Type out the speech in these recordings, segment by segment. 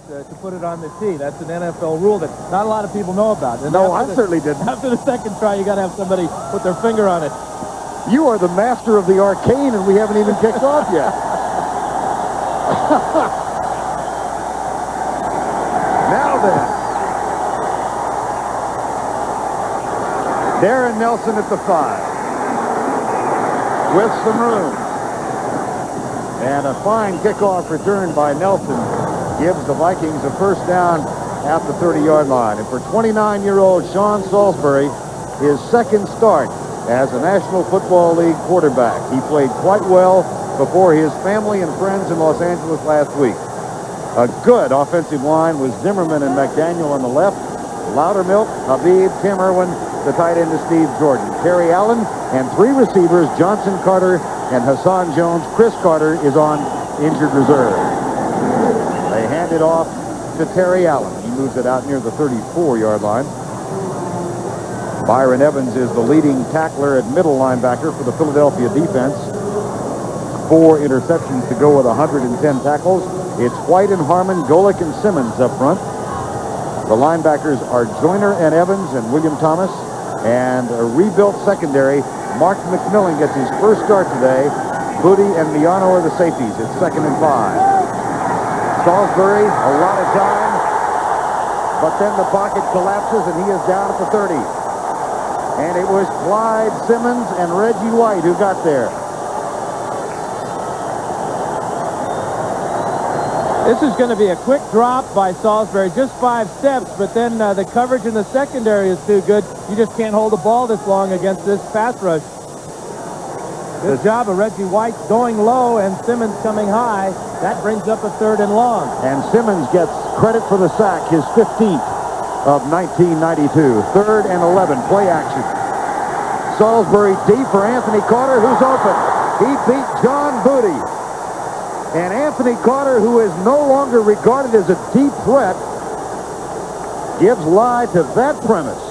to put it on the tee. That's an NFL rule that not a lot of people know about. And no, I certainly didn't. After the second try, you got to have somebody put their finger on it. You are the master of the arcane, and we haven't even kicked off yet. Now then. Darren Nelson at the 5. With some room. And a fine kickoff return by Nelson gives the Vikings a first down at the 30-yard line. And for 29-year-old Sean Salisbury, his second start as a National Football League quarterback. He played quite well before his family and friends in Los Angeles last week. A good offensive line with Zimmerman and McDaniel on the left, Loudermilk, Habib, Tim Irwin, the tight end is Steve Jordan, Terry Allen, and 3 receivers, Johnson Carter and Hassan Jones. Chris Carter is on injured reserve. They hand it off to Terry Allen. He moves it out near the 34-yard line. Byron Evans is the leading tackler at middle linebacker for the Philadelphia defense. 4 interceptions to go with 110 tackles. It's White and Harmon, Golick and Simmons up front. The linebackers are Joyner and Evans and William Thomas. And a rebuilt secondary. Mark McMillan gets his first start today. Booty and Miano are the safeties. It's 2nd and 5. Salisbury, a lot of time. But then the pocket collapses and he is down at the 30. And it was Clyde Simmons and Reggie White who got there. This is going to be a quick drop by Salisbury, just 5 steps, but then the coverage in the secondary is too good. You just can't hold the ball this long against this pass rush. Good job of Reggie White going low and Simmons coming high. That brings up a 3rd and long. And Simmons gets credit for the sack, his 15th of 1992. 3rd and 11, play action. Salisbury deep for Anthony Carter, who's open. He beat John Booty. And Anthony Carter, who is no longer regarded as a deep threat, gives lie to that premise.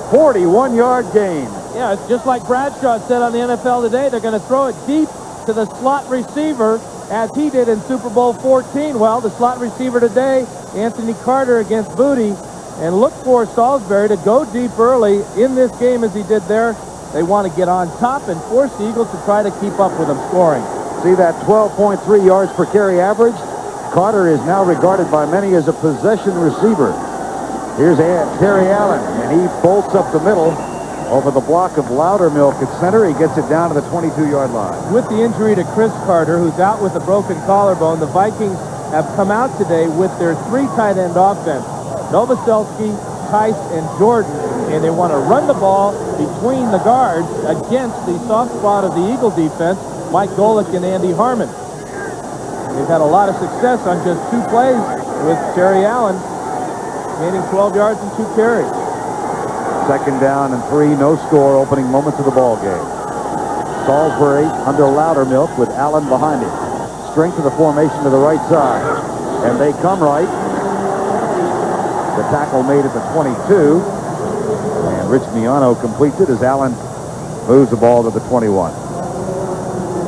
41-yard gain. Yeah, it's just like Bradshaw said on the NFL Today. They're going to throw it deep to the slot receiver, as he did in Super Bowl 14. Well, the slot receiver today, Anthony Carter against Booty. And look for Salisbury to go deep early in this game as he did there. They want to get on top and force the Eagles to try to keep up with them scoring. See that 12.3 yards per carry average? Carter is now regarded by many as a possession receiver. Here's Terry Allen, and he bolts up the middle over the block of Loudermilk at center. He gets it down to the 22-yard line. With the injury to Chris Carter, who's out with a broken collarbone, the Vikings have come out today with their 3 tight end offense. Novoselsky, Tice, and Jordan, and they want to run the ball between the guards against the soft spot of the Eagle defense, Mike Golick and Andy Harmon. They've had a lot of success on just 2 plays with Terry Allen, gaining 12 yards and 2 carries. 2nd down and 3, no score, opening moments of the ball game. Salisbury under Loudermilk with Allen behind him. Strength of the formation to the right side. And they come right. The tackle made at the 22. And Rich Miano completes it as Allen moves the ball to the 21.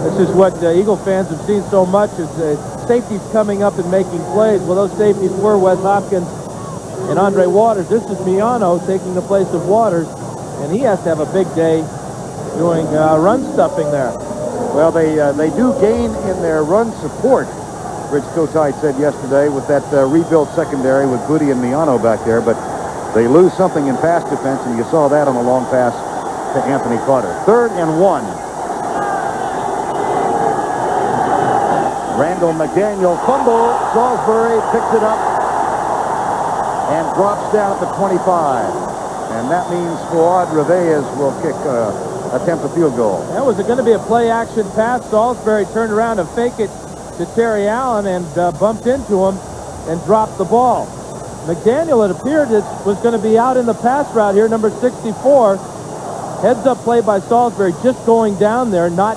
This is what Eagle fans have seen so much, is safeties coming up and making plays. Well, those safeties were Wes Hopkins and Andre Waters. This is Miano taking the place of Waters, and he has to have a big day doing run stuffing there. Well, they do gain in their run support, Rich Kotite said yesterday, with that rebuilt secondary with Booty and Miano back there, but they lose something in pass defense, and you saw that on the long pass to Anthony Carter. 3rd and 1. Randall McDaniel fumble. Salisbury picks it up and drops down at the 25. And that means Fuad Reveiz will attempt a field goal. That was going to be a play-action pass. Salisbury turned around to fake it to Terry Allen and bumped into him and dropped the ball. McDaniel, it appeared, was going to be out in the pass route here, number 64. Heads-up play by Salisbury, just going down there, not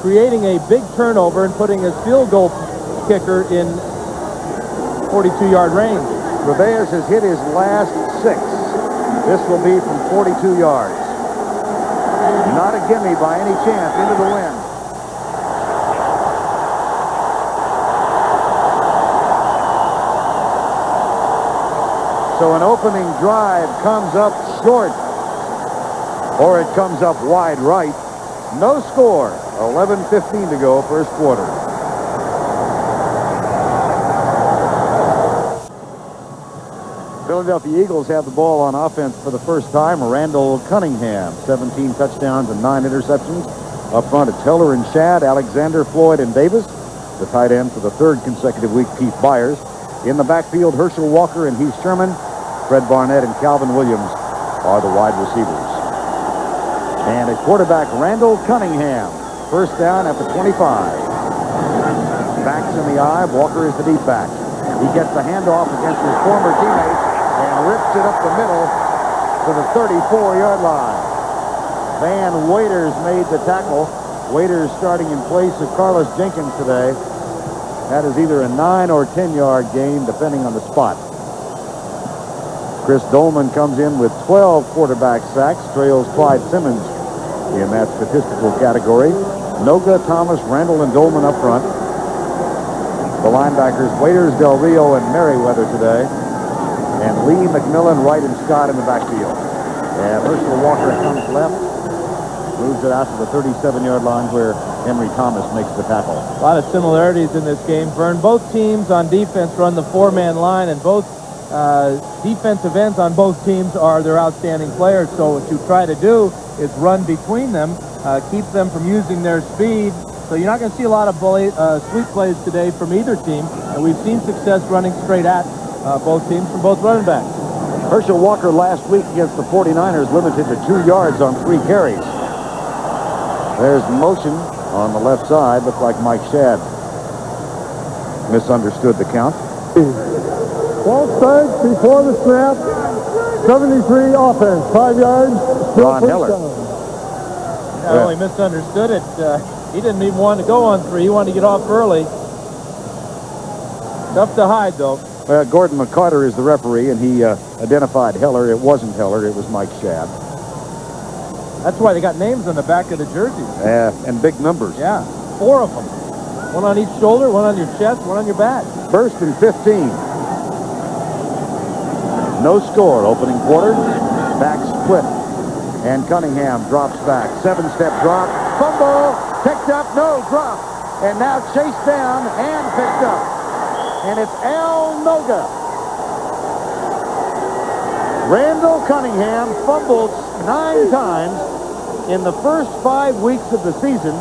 creating a big turnover and putting his field goal kicker in 42-yard range. Reveiz has hit his last 6. This will be from 42 yards. Not a gimme by any chance, into the wind. So an opening drive comes up short, or it comes up wide right. No score. 11:15 to go, first quarter. Philadelphia Eagles have the ball on offense for the first time. Randall Cunningham, 17 touchdowns and 9 interceptions. Up front, it's Heller and Shad, Alexander, Floyd, and Davis. The tight end for the third consecutive week, Keith Byers. In the backfield, Herschel Walker and Heath Sherman. Fred Barnett and Calvin Williams are the wide receivers. And at quarterback, Randall Cunningham. First down at the 25. Backs in the eye. Walker is the deep back. He gets the handoff against his former teammate and rips it up the middle to the 34-yard line. Van Waiters made the tackle. Waiters starting in place of Carlos Jenkins today. That is either a 9 or 10-yard gain, depending on the spot. Chris Dolman comes in with 12 quarterback sacks, trails Clyde Simmons in that statistical category. Noga, Thomas, Randall, and Dolman up front. The linebackers, Waiters, Del Rio, and Merriweather today. And Lee, McMillan, Wright, and Scott in the backfield. And Herschel Walker comes left. Moves it out to the 37-yard line where Henry Thomas makes the tackle. A lot of similarities in this game, Verne. Both teams on defense run the four-man line, and both defensive ends on both teams are their outstanding players. So what you try to do is run between them, keep them from using their speed. So you're not going to see a lot of sweep plays today from either team, and we've seen success running straight at both teams from both running backs. Herschel Walker last week against the 49ers limited to 2 yards on 3 carries. There's motion on the left side. Looked like Mike Shad misunderstood the count. 12 strikes before the snap. 73 offense. 5 yards. Ron Heller. Not only misunderstood it, he didn't even want to go on 3. He wanted to get off early. Tough to hide, though. Gordon McCarter is the referee, and he identified Heller. It wasn't Heller. It was Mike Shad. That's why they got names on the back of the jerseys. And big numbers. Yeah, 4 of them. One on each shoulder, one on your chest, one on your back. First and 15. No score. Opening quarter. Back split. And Cunningham drops back. 7-step drop. Fumble. Picked up. No. Drop. And now chased down and picked up. And it's Al Noga. Randall Cunningham fumbled 9 times in the first 5 weeks of the season.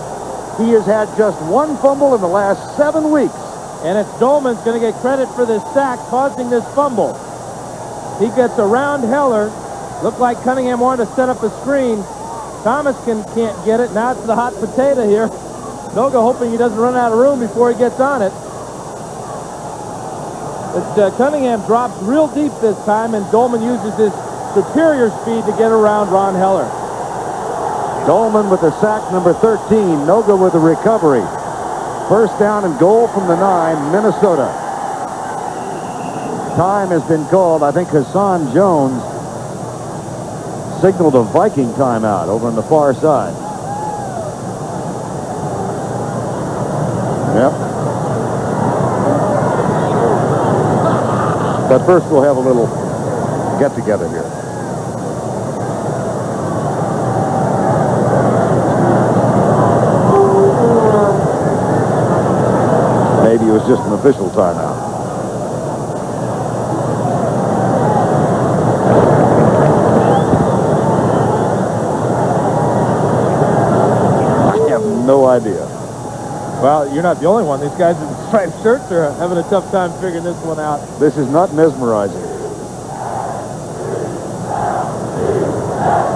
He has had just 1 fumble in the last 7 weeks. And it's Dolman's going to get credit for this sack causing this fumble. He gets around Heller. Looked like Cunningham wanted to set up a screen. Thomas can't get it. Now it's the hot potato here. Noga hoping he doesn't run out of room before he gets on it. But Cunningham drops real deep this time, and Dolman uses his superior speed to get around Ron Heller. Dolman with the sack number 13. Noga with the recovery. First down and goal from the 9, Minnesota. Time has been called. I think Hassan Jones signaled a Viking timeout over on the far side. Yep. But first we'll have a little get-together here. Maybe it was just an official timeout. I have no idea. Well, you're not the only one. These guys in striped shirts are having a tough time figuring this one out. This is not mesmerizing.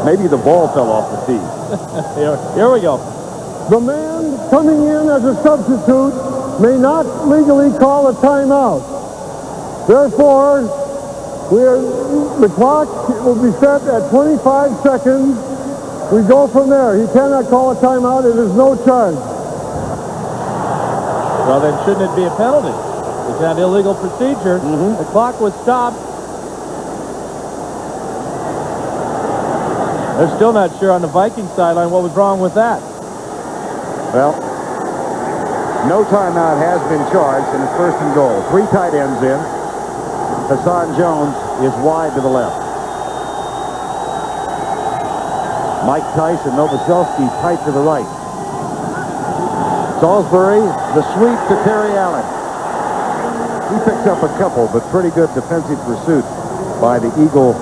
Maybe the ball fell off the tee. Here we go. The man coming in as a substitute may not legally call a timeout. Therefore, the clock will be set at 25 seconds. We go from there. He cannot call a timeout. It is no charge. Well, then shouldn't it be a penalty? It's an illegal procedure. The clock was stopped. They're still not sure on the Vikings sideline what was wrong with that. Well, no timeout has been charged, and it's first and goal. 3 tight ends in. Hassan Jones is wide to the left. Mike Tice and Novoselsky tight to the right. Salisbury, the sweep to Terry Allen. He picks up a couple, but pretty good defensive pursuit by the Eagle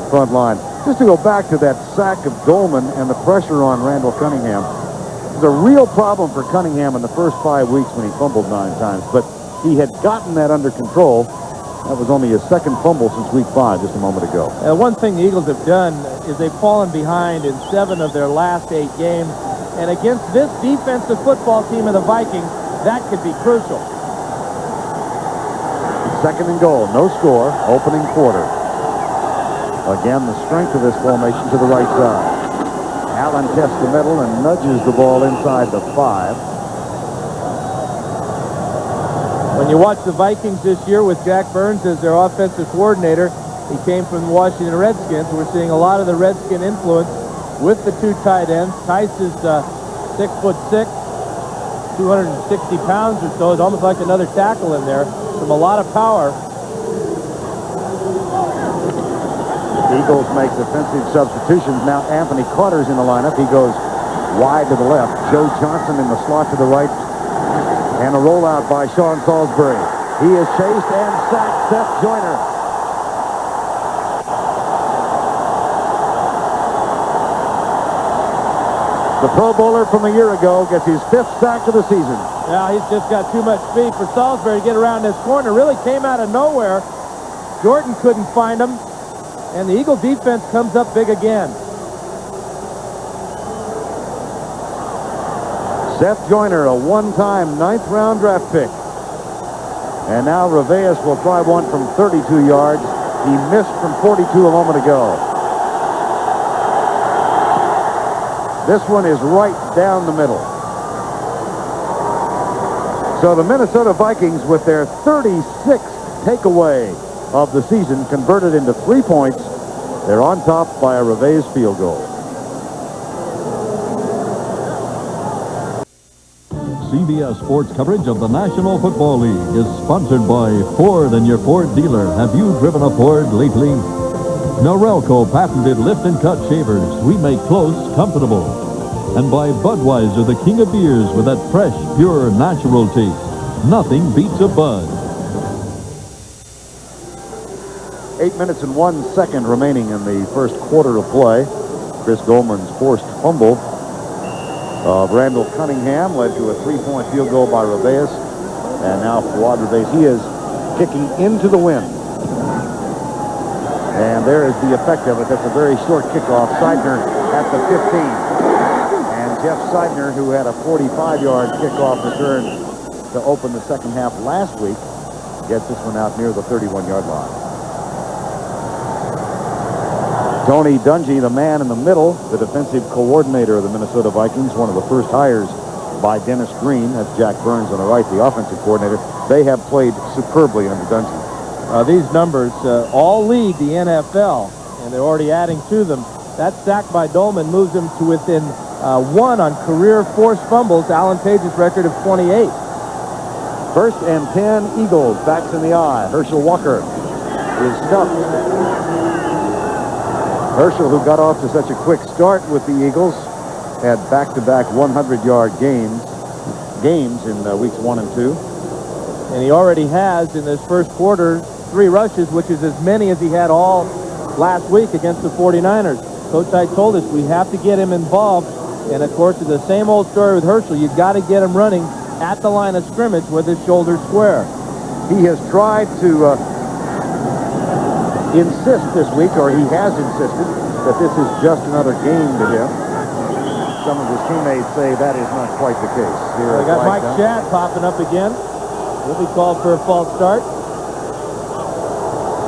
front line. Just to go back to that sack of Dolman and the pressure on Randall Cunningham. It was a real problem for Cunningham in the first 5 weeks when he fumbled 9 times, but he had gotten that under control. That was only his second fumble since week 5 just a moment ago. One thing the Eagles have done is they've fallen behind in 7 of their last 8 games. And against this defensive football team of the Vikings, that could be crucial. Second and goal, no score, opening quarter. Again, the strength of this formation to the right side. Allen tests the middle and nudges the ball inside the 5. When you watch the Vikings this year with Jack Burns as their offensive coordinator, he came from the Washington Redskins. We're seeing a lot of the Redskin influence with the 2 tight ends. Tice is 6'6", 260 pounds or so. It's almost like another tackle in there. From a lot of power. Eagles make defensive substitutions. Now Anthony Carter's in the lineup. He goes wide to the left. Joe Johnson in the slot to the right. And a rollout by Sean Salisbury. He is chased and sacked. Seth Joyner. The Pro Bowler from a year ago gets his 5th sack of the season. Now he's just got too much speed for Salisbury to get around this corner. Really came out of nowhere. Jordan couldn't find him. And the Eagle defense comes up big again. Seth Joyner, a one-time 9th-round draft pick. And now Reveus will try one from 32 yards. He missed from 42 a moment ago. This one is right down the middle. So the Minnesota Vikings, with their 36th takeaway of the season, converted into 3 points. They're on top by a Reveus field goal. CBS Sports coverage of the National Football League is sponsored by Ford and your Ford dealer. Have you driven a Ford lately? Norelco patented lift and cut shavers. We make close comfortable. And by Budweiser, the king of beers with that fresh, pure, natural taste. Nothing beats a Bud. 8 minutes and 1 second remaining in the first quarter of play. Chris Goldman's forced fumble of Randall Cunningham led to a 3-point field goal by Reveus. And now Fouad Reveus, he is kicking into the wind. And there is the effect of it. That's a very short kickoff. Seidner at the 15. And Jeff Seidner, who had a 45-yard kickoff return to open the second half last week, gets this one out near the 31-yard line. Tony Dungy, the man in the middle, the defensive coordinator of the Minnesota Vikings, one of the first hires by Dennis Green. That's Jack Burns on the right, the offensive coordinator. They have played superbly under Dungy. These numbers all lead the NFL, and they're already adding to them. That sack by Dolman moves him to within 1 on career forced fumbles, Alan Page's record of 28. First and 10, Eagles, backs in the eye. Herschel Walker is stuffed. Herschel, who got off to such a quick start with the Eagles, had back-to-back 100-yard games in weeks 1 and 2. And he already has, in this first quarter, 3 rushes, which is as many as he had all last week against the 49ers. Coach I told us we have to get him involved. And, of course, it's the same old story with Herschel. You've got to get him running at the line of scrimmage with his shoulders square. He has tried to insist this week, or he has insisted, that this is just another game to him. Some of his teammates say that is not quite the case. Here we got Mike Shadd popping up again. He'll be called for a false start.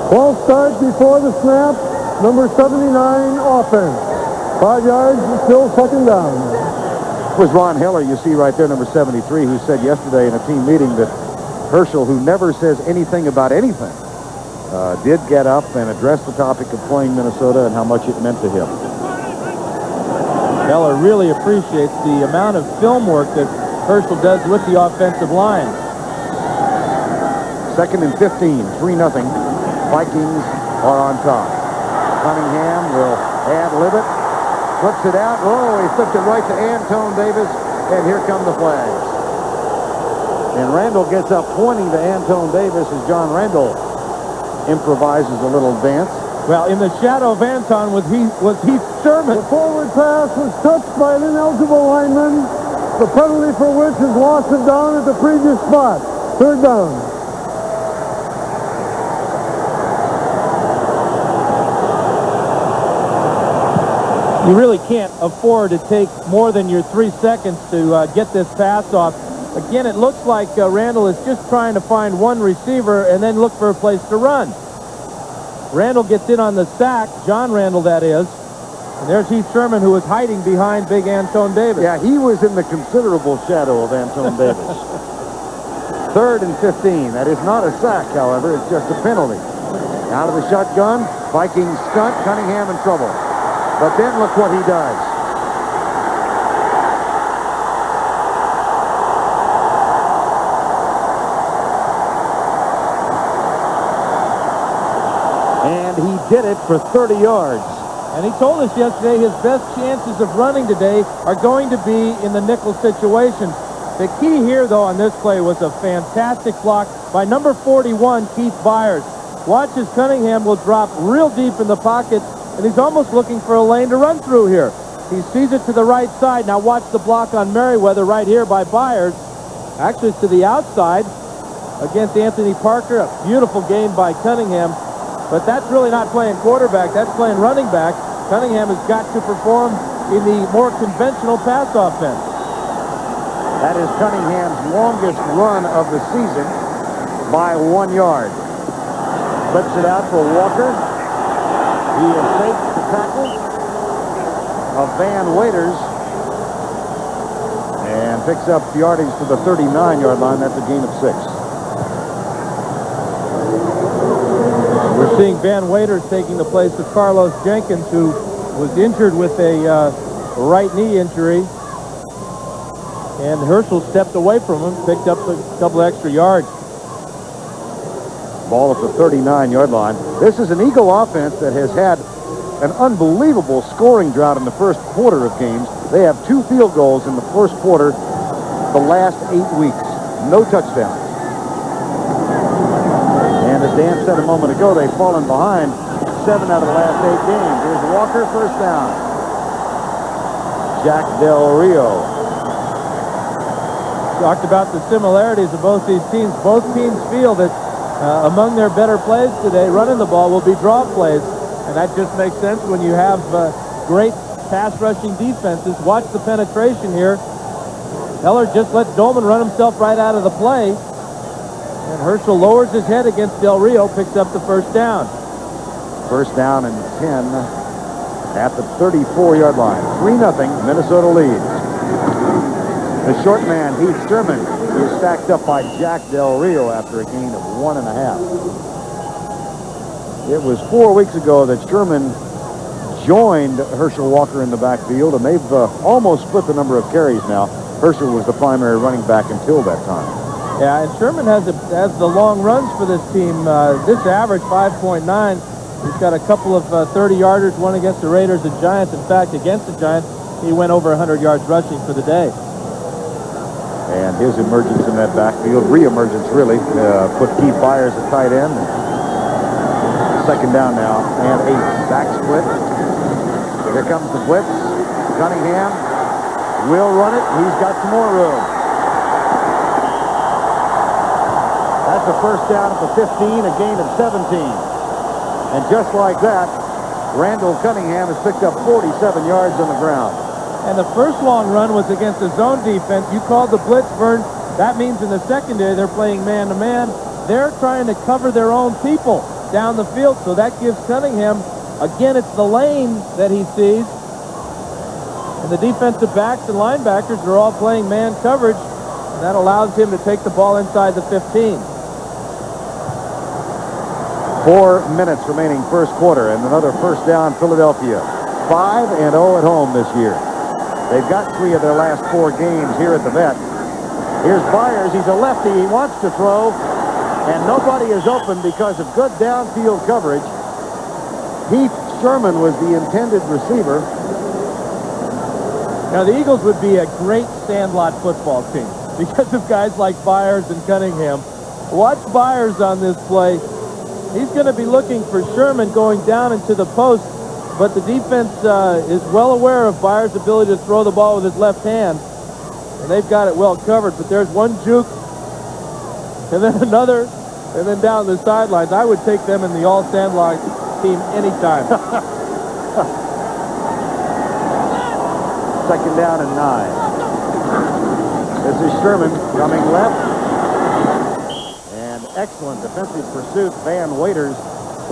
False start before the snap. Number 79 offense. 5 yards, still second down. It was Ron Heller, you see right there, number 73, who said yesterday in a team meeting that Herschel, who never says anything about anything, did get up and address the topic of playing Minnesota and how much it meant to him. Heller really appreciates the amount of film work that Herschel does with the offensive line. Second and 15, 3-0. Vikings are on top. Cunningham will ad-lib it. Flips it out. Oh, he flipped it right to Antone Davis. And here come the flags. And Randall gets up pointing to Antone Davis as John Randall improvises a little dance. Well, in the shadow of Anton was Heath Sherman. The forward pass was touched by an ineligible lineman, the penalty for which is loss of down at the previous spot. Third down. You really can't afford to take more than your 3 seconds to get this pass off. Again, it looks like Randall is just trying to find one receiver and then look for a place to run. Randall gets in on the sack, John Randall that is. And there's Heath Sherman, who was hiding behind big Antone Davis. Yeah, he was in the considerable shadow of Antone Davis. 3rd and 15. That is not a sack, however. It's just a penalty. Out of the shotgun, Vikings stunt, Cunningham in trouble. But then look what he does. And he did it for 30 yards. And he told us yesterday his best chances of running today are going to be in the nickel situation. The key here, though, on this play was a fantastic block by number 41, Keith Byers. Watch as Cunningham will drop real deep in the pocket, and he's almost looking for a lane to run through here. He sees it to the right side. Now watch the block on Merriweather right here by Byers. Actually, it's to the outside against Anthony Parker. A beautiful gain by Cunningham. But that's really not playing quarterback. That's playing running back. Cunningham has got to perform in the more conventional pass offense. That is Cunningham's longest run of the season by 1 yard. Flips it out for Walker. He escapes the tackle of Van Waiters and picks up yardage to the 39-yard line. That's a gain of 6. We're seeing Van Waiters taking the place of Carlos Jenkins, who was injured with a right knee injury. And Herschel stepped away from him, picked up a couple extra yards. Ball at the 39-yard line. This is an Eagle offense that has had an unbelievable scoring drought in the first quarter of games. They have 2 field goals in the first quarter the last 8 weeks. No touchdowns. And as Dan said a moment ago, they've fallen behind 7 out of the last 8 games. Here's Walker, first down. Jack Del Rio. Talked about the similarities of both these teams. Both teams feel that among their better plays today, running the ball will be draw plays. And that just makes sense when you have great pass rushing defenses. Watch the penetration here. Heller just lets Dolman run himself right out of the play. And Herschel lowers his head against Del Rio, picks up the first down. First down and 10 at the 34-yard line. 3-0, Minnesota leads. The short man, Heath Sherman, is stacked up by Jack Del Rio after a gain of 1.5. It was 4 weeks ago that Sherman joined Herschel Walker in the backfield, and they've almost split the number of carries now. Herschel was the primary running back until that time. Yeah, and Sherman has the long runs for this team. This average, 5.9. He's got a couple of 30-yarders, one against the Raiders and Giants. In fact, against the Giants, he went over 100 yards rushing for the day. And his emergence in that backfield, re-emergence really, put Keith Byers at tight end. Second down now, and 8. Back split. Here comes the blitz. Cunningham will run it. He's got some more room. That's a first down at the 15, a gain of 17. And just like that, Randall Cunningham has picked up 47 yards on the ground. And the first long run was against the zone defense. You called the blitz, Verne. That means in the secondary they're playing man-to-man. They're trying to cover their own people down the field, so that gives Cunningham, again, it's the lane that he sees. And the defensive backs and linebackers are all playing man coverage, and that allows him to take the ball inside the 15. 4 minutes remaining first quarter, and another first down, Philadelphia. 5-0 at home this year. They've got 3 of their last 4 games here at the Vet. Here's Byers. He's a lefty. He wants to throw, and nobody is open because of good downfield coverage. Heath Sherman was the intended receiver. Now, the Eagles would be a great sandlot football team because of guys like Byers and Cunningham. Watch Byers on this play. He's going to be looking for Sherman going down into the post, but the defense is well aware of Byers' ability to throw the ball with his left hand, and they've got it well covered. But there's one juke, and then another, and then down the sidelines. I would take them in the all-sandlot team anytime. Second down and 9. This is Sherman coming left. And excellent defensive pursuit. Van Waiters,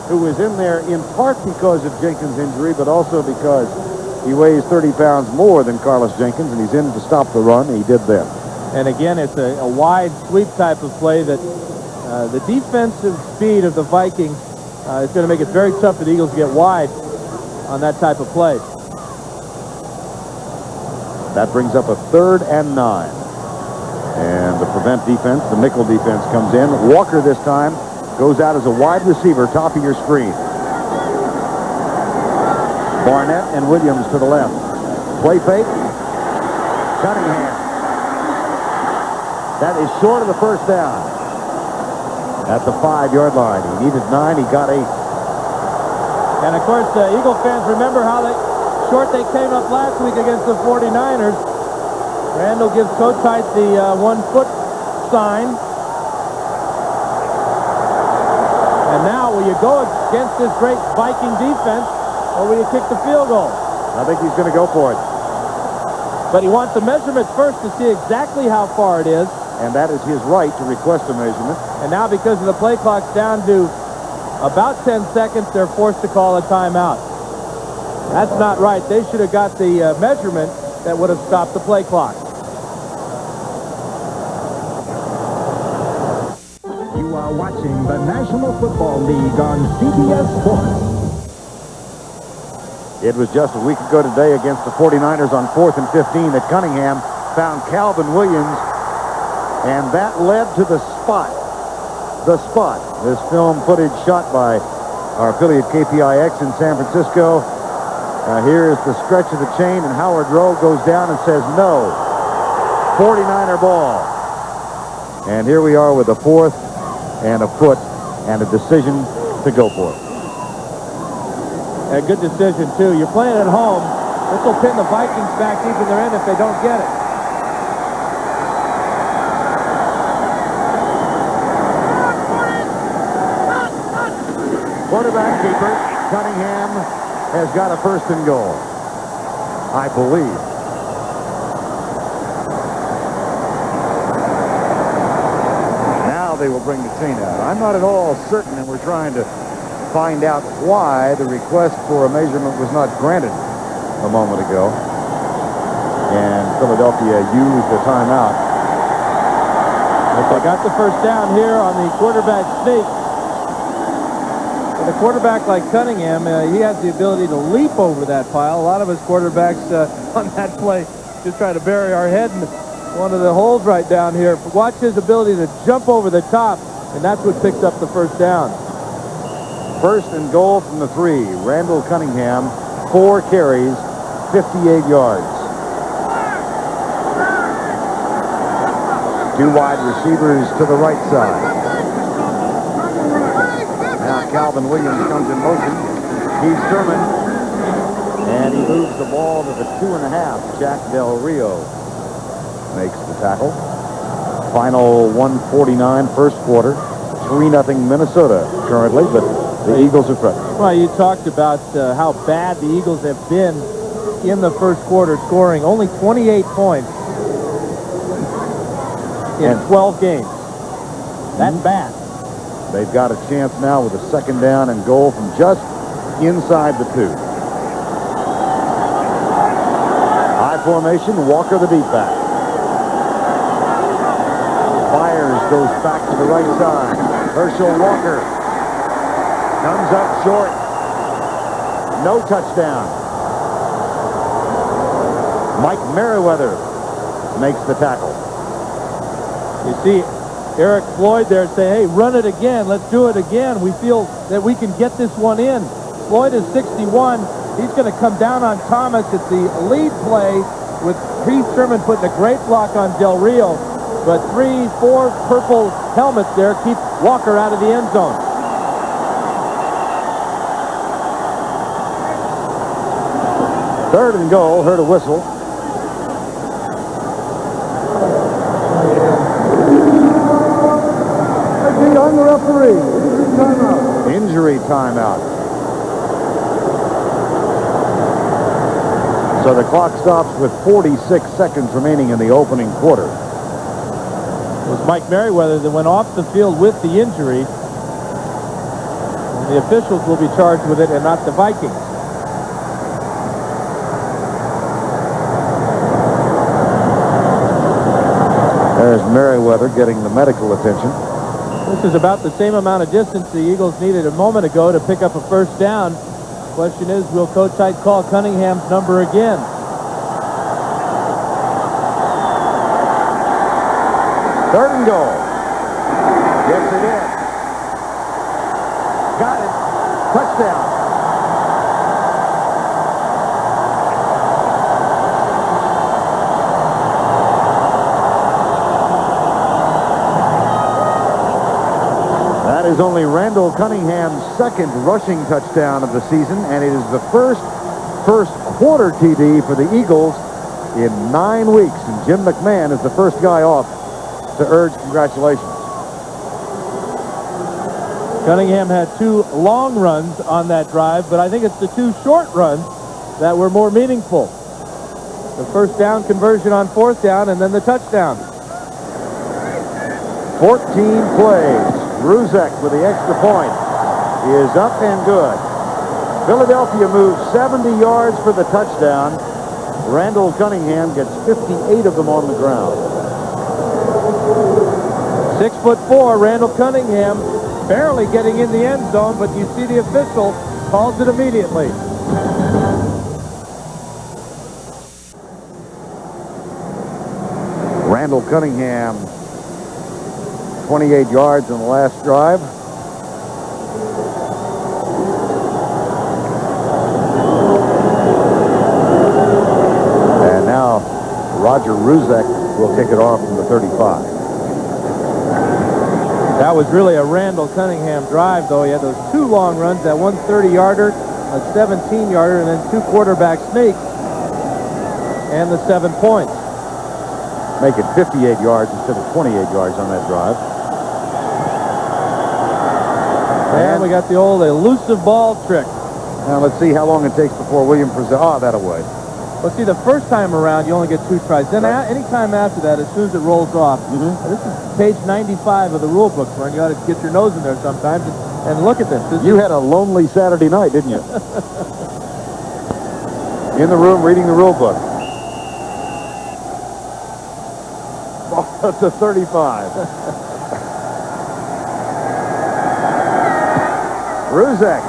who was in there in part because of Jenkins' injury, but also because he weighs 30 pounds more than Carlos Jenkins, and he's in to stop the run. He did then. And again, it's a wide sweep type of play that the defensive speed of the Vikings is going to make it very tough for the Eagles to get wide on that type of play. That brings up a 3rd and 9. And the prevent defense, the nickel defense, comes in. Walker this time goes out as a wide receiver, top of your screen. Barnett and Williams to the left. Play fake. Cunningham. That is short of the first down. At the 5-yard line. He needed 9. He got 8. And, of course, Eagle fans remember how short they came up last week against the 49ers. Randall gives Kotite the 1-foot sign. And now, will you go against this great Viking defense, or will you kick the field goal? I think he's going to go for it. But he wants the measurements first to see exactly how far it is. And that is his right to request a measurement. And now, because of the play clock's down to about 10 seconds, they're forced to call a timeout. That's not right. They should have got the measurement that would have stopped the play clock. You are watching the National Football League on CBS Sports. It was just a week ago today against the 49ers on 4th and 15 that Cunningham found Calvin Williams, and that led to the spot. The spot. This film footage shot by our affiliate KPIX in San Francisco. Here is the stretch of the chain, and Howard Rowe goes down and says no. 49er ball. And here we are with a 4th and a foot and a decision to go for it. A good decision, too. You're playing at home. This will pin the Vikings back deep in their end if they don't get it. Quarterback keeper, Cunningham, has got a 1st and goal, I believe. Now they will bring the chain out. I'm not at all certain, and we're trying to find out why the request for a measurement was not granted a moment ago. And Philadelphia used the timeout. But they got the first down here on the quarterback sneak. And a quarterback like Cunningham, he has the ability to leap over that pile. A lot of his quarterbacks on that play just try to bury our head in one of the holes right down here. Watch his ability to jump over the top, and that's what picks up the first down. 1st and goal from the 3. Randall Cunningham, 4 carries, 58 yards. 2 wide receivers to the right side. Now Calvin Williams comes in motion. He's Sherman. And he moves the ball to the 2.5. Jack Del Rio makes the tackle. Final 1:49 first quarter. 3-0 Minnesota currently, but the Eagles are threatened. Well, you talked about how bad the Eagles have been in the first quarter, scoring only 28 points in 12 games. That's bad. They've got a chance now with a 2nd down and goal from just inside the 2. High formation, Walker the deep back. Byers goes back to the right side. Herschel Walker comes up short. No touchdown. Mike Merriweather makes the tackle. You see Eric Floyd there say, hey, run it again. Let's do it again. We feel that we can get this one in. Floyd is 61. He's going to come down on Thomas. It's the lead play with Keith Sherman putting a great block on Del Rio. But 3, 4 purple helmets there keep Walker out of the end zone. Third and goal. Heard a whistle. I'm the referee. Timeout. Injury timeout. So the clock stops with 46 seconds remaining in the opening quarter. It was Mike Merriweather that went off the field with the injury. And the officials will be charged with it and not the Vikings. There's Merriweather getting the medical attention. This is about the same amount of distance the Eagles needed a moment ago to pick up a first down. Question is, will Coach Height call Cunningham's number again? Third and goal. Gets it in. Got it. Touchdown. That is only Randall Cunningham's second rushing touchdown of the season, and it is the first quarter TD for the Eagles in 9 weeks. And Jim McMahon is the first guy off to urge congratulations. Cunningham had 2 long runs on that drive, but I think it's the 2 short runs that were more meaningful. The first down conversion on 4th down and then the touchdown. 14 plays. Ruzek with the extra point is up and good. Philadelphia moves 70 yards for the touchdown. Randall Cunningham gets 58 of them on the ground. 6'4", Randall Cunningham barely getting in the end zone, but you see the official calls it immediately. Randall Cunningham, 28 yards in the last drive. And now Roger Ruzek will kick it off from the 35. That was really a Randall Cunningham drive, though. He had those 2 long runs, that one 30-yarder, a 17-yarder, and then 2 quarterback sneaks, and the 7 points. Make it 58 yards instead of 28 yards on that drive. And we got the old elusive ball trick. Now let's see how long it takes before William presents. Oh, that'll wait. Well, see, the first time around, you only get 2 tries. Then any time after that, as soon as it rolls off, this is page 95 of the rule book, Verne. You ought to get your nose in there sometimes and look at this. You had a lonely Saturday night, didn't you? In the room reading the rule book. Ball to 35. Ruzek.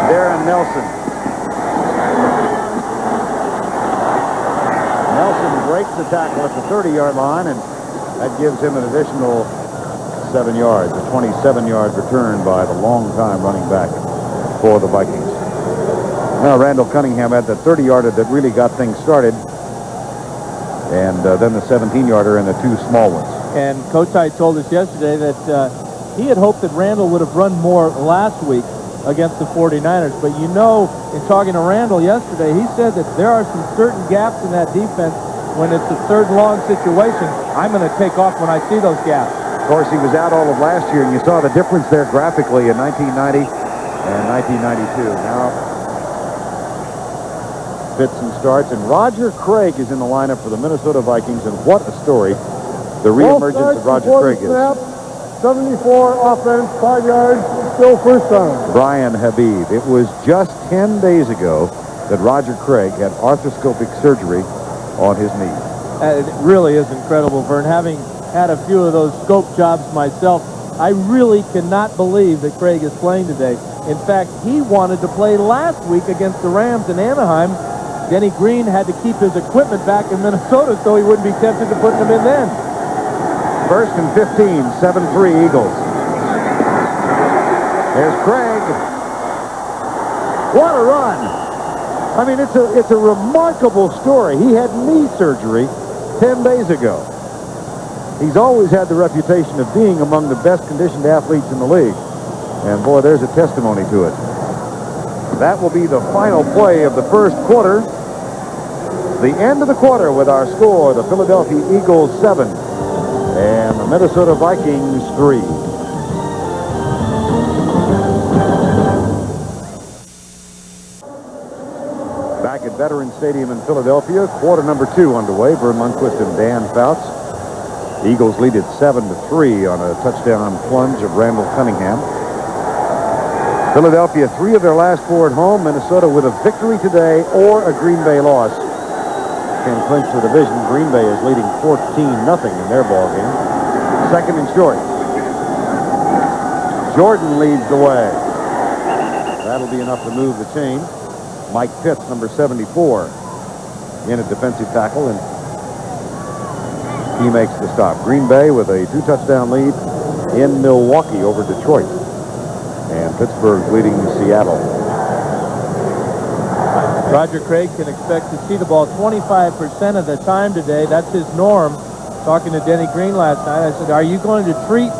Darren Nelson. Nelson breaks the tackle at the 30-yard line, and that gives him an additional 7 yards, a 27-yard return by the long-time running back for the Vikings. Now Randall Cunningham had the 30-yarder that really got things started, and then the 17-yarder and the 2 small ones. And Coach Height told us yesterday that he had hoped that Randall would have run more last week against the 49ers. But you know, in talking to Randall yesterday, he said that there are some certain gaps in that defense when it's a 3rd and long situation. I'm going to take off when I see those gaps. Of course, he was out all of last year, and you saw the difference there graphically in 1990 and 1992. Now, fits and starts, and Roger Craig is in the lineup for the Minnesota Vikings, and what a story the reemergence of Roger Craig is. 74 offense, 5 yards, still first down. Brian Habib. It was just 10 days ago that Roger Craig had arthroscopic surgery on his knee. It really is incredible, Verne. Having had a few of those scope jobs myself, I really cannot believe that Craig is playing today. In fact, he wanted to play last week against the Rams in Anaheim. Denny Green had to keep his equipment back in Minnesota so he wouldn't be tempted to put him in then. 1st and 15, 7-3 Eagles. There's Craig. What a run. I mean, it's a remarkable story. He had knee surgery 10 days ago. He's always had the reputation of being among the best conditioned athletes in the league. And boy, there's a testimony to it. That will be the final play of the first quarter. The end of the quarter with our score, the Philadelphia Eagles 7 and the Minnesota Vikings 3. Back at Veterans Stadium in Philadelphia, quarter number 2 underway. Verne, Lundquist, and Dan Fouts. The Eagles lead it 7-3 on a touchdown plunge of Randall Cunningham. Philadelphia, 3 of their last 4 at home. Minnesota with a victory today or a Green Bay loss can clinch the division. Green Bay is leading 14-0 in their ball game. Second and short. Jordan leads the way. That'll be enough to move the chain. Mike Pitts, number 74, in at defensive tackle, and he makes the stop. Green Bay with a 2-touchdown lead in Milwaukee over Detroit. And Pittsburgh leading Seattle. Roger Craig can expect to see the ball 25% of the time today. That's his norm. Talking to Denny Green last night, I said, are you going to treat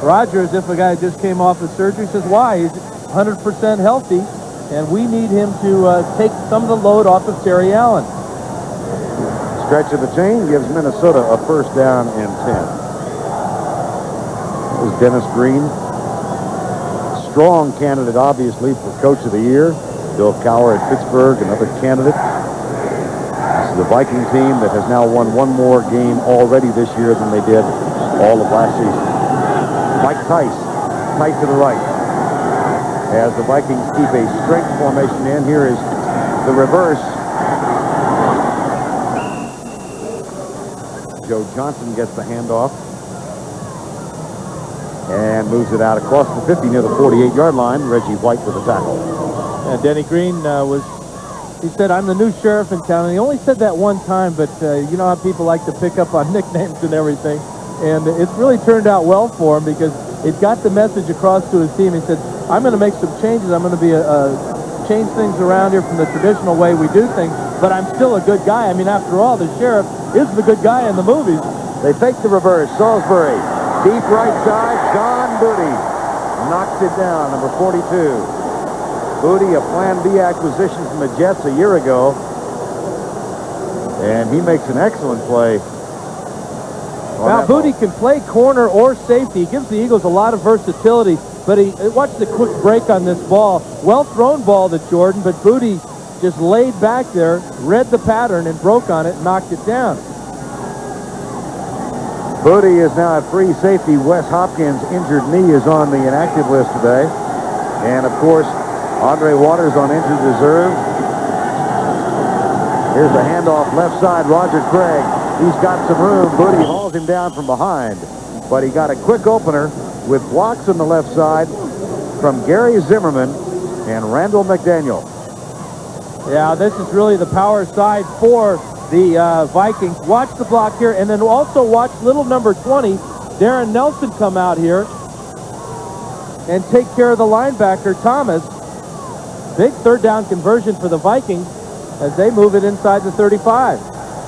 Roger as if a guy just came off of surgery? He says, why? He's 100% healthy, and we need him to take some of the load off of Terry Allen. Stretch of the chain gives Minnesota a first down and 10. This is Dennis Green. Strong candidate, obviously, for Coach of the Year. Bill Cowher at Pittsburgh, another candidate. This is the Viking team that has now won 1 more game already this year than they did all of last season. Mike Tice, tight to the right. As the Vikings keep a strength formation in, here is the reverse. Joe Johnson gets the handoff and moves it out across the 50 near the 48-yard line. Reggie White with the tackle. Denny Green he said, I'm the new sheriff in town. And he only said that one time, but you know how people like to pick up on nicknames and everything. And it's really turned out well for him because it got the message across to his team. He said, I'm going to make some changes. I'm going to be change things around here from the traditional way we do things, but I'm still a good guy. I mean, after all, the sheriff is the good guy in the movies. They fake the reverse. Salisbury, deep right side. John Booty knocks it down, number 42. Booty, a Plan B acquisition from the Jets a year ago, and he makes an excellent play. Now, Booty can play corner or safety. He gives the Eagles a lot of versatility, but watch the quick break on this ball. Well thrown ball to Jordan, but Booty just laid back there, read the pattern, and broke on it and knocked it down. Booty is now at free safety. Wes Hopkins' injured knee is on the inactive list today. And, of course, Andre Waters on injured reserve. Here's the handoff left side, Roger Craig. He's got some room. Booty hauls him down from behind. But he got a quick opener with blocks on the left side from Gary Zimmerman and Randall McDaniel. Yeah, this is really the power side for the Vikings. Watch the block here, and then also watch little number 20, Darren Nelson, come out here and take care of the linebacker, Thomas. Big third down conversion for the Vikings as they move it inside the 35.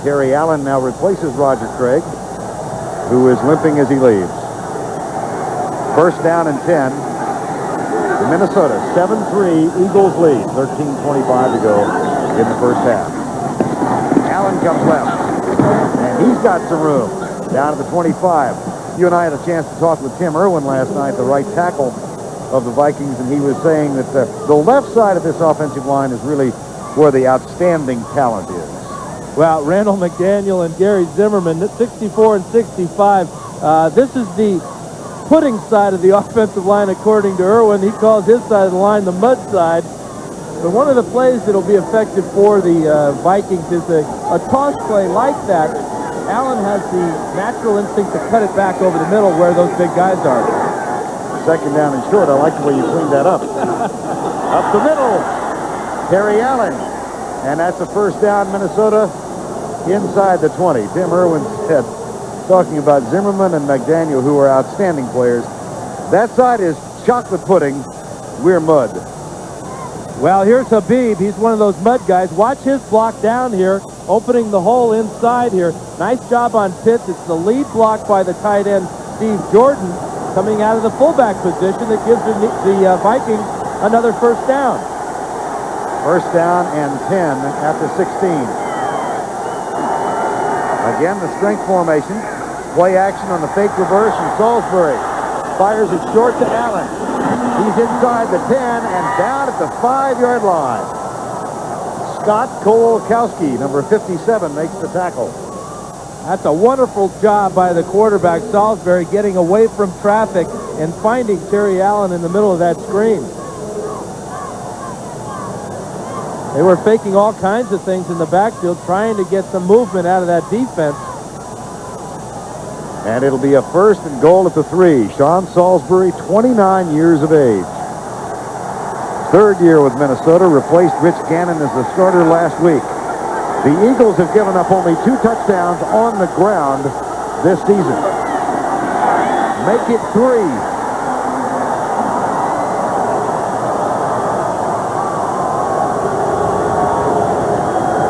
Terry Allen now replaces Roger Craig, who is limping as he leaves. First down and 10. The Minnesota 7-3 Eagles lead. 13:25 to go in the first half. Allen comes left, and he's got some room down at the 25. You and I had a chance to talk with Tim Irwin last night, the right tackle of the Vikings, and he was saying that the left side of this offensive line is really where the outstanding talent is. Well, Randall McDaniel and Gary Zimmerman, 64 and 65. This is the pudding side of the offensive line, according to Irwin. He calls his side of the line the mud side. But one of the plays that will be effective for the Vikings is a toss play like that. Allen has the natural instinct to cut it back over the middle where those big guys are. Second down and short. I like the way you cleaned that up. Up the middle, Terry Allen. And that's a first down, Minnesota, inside the 20. Tim Irwin said, talking about Zimmerman and McDaniel, who are outstanding players, that side is chocolate pudding, we're mud. Well, here's Habib. He's one of those mud guys. Watch his block down here, opening the hole inside here. Nice job on Pitts. It's the lead block by the tight end, Steve Jordan, coming out of the fullback position that gives the Vikings another first down. First down and 10 after 16. Again, the strength formation. Play action on the fake reverse, and Salisbury fires it short to Allen. He's inside the 10 and down at the 5-yard line. Scott Kolkowski, number 57, makes the tackle. That's a wonderful job by the quarterback, Salisbury, getting away from traffic and finding Terry Allen in the middle of that screen. They were faking all kinds of things in the backfield, trying to get some movement out of that defense. And it'll be a first and goal at the 3. Sean Salisbury, 29 years of age. Third year with Minnesota, replaced Rich Gannon as the starter last week. The Eagles have given up only 2 touchdowns on the ground this season. Make it 3.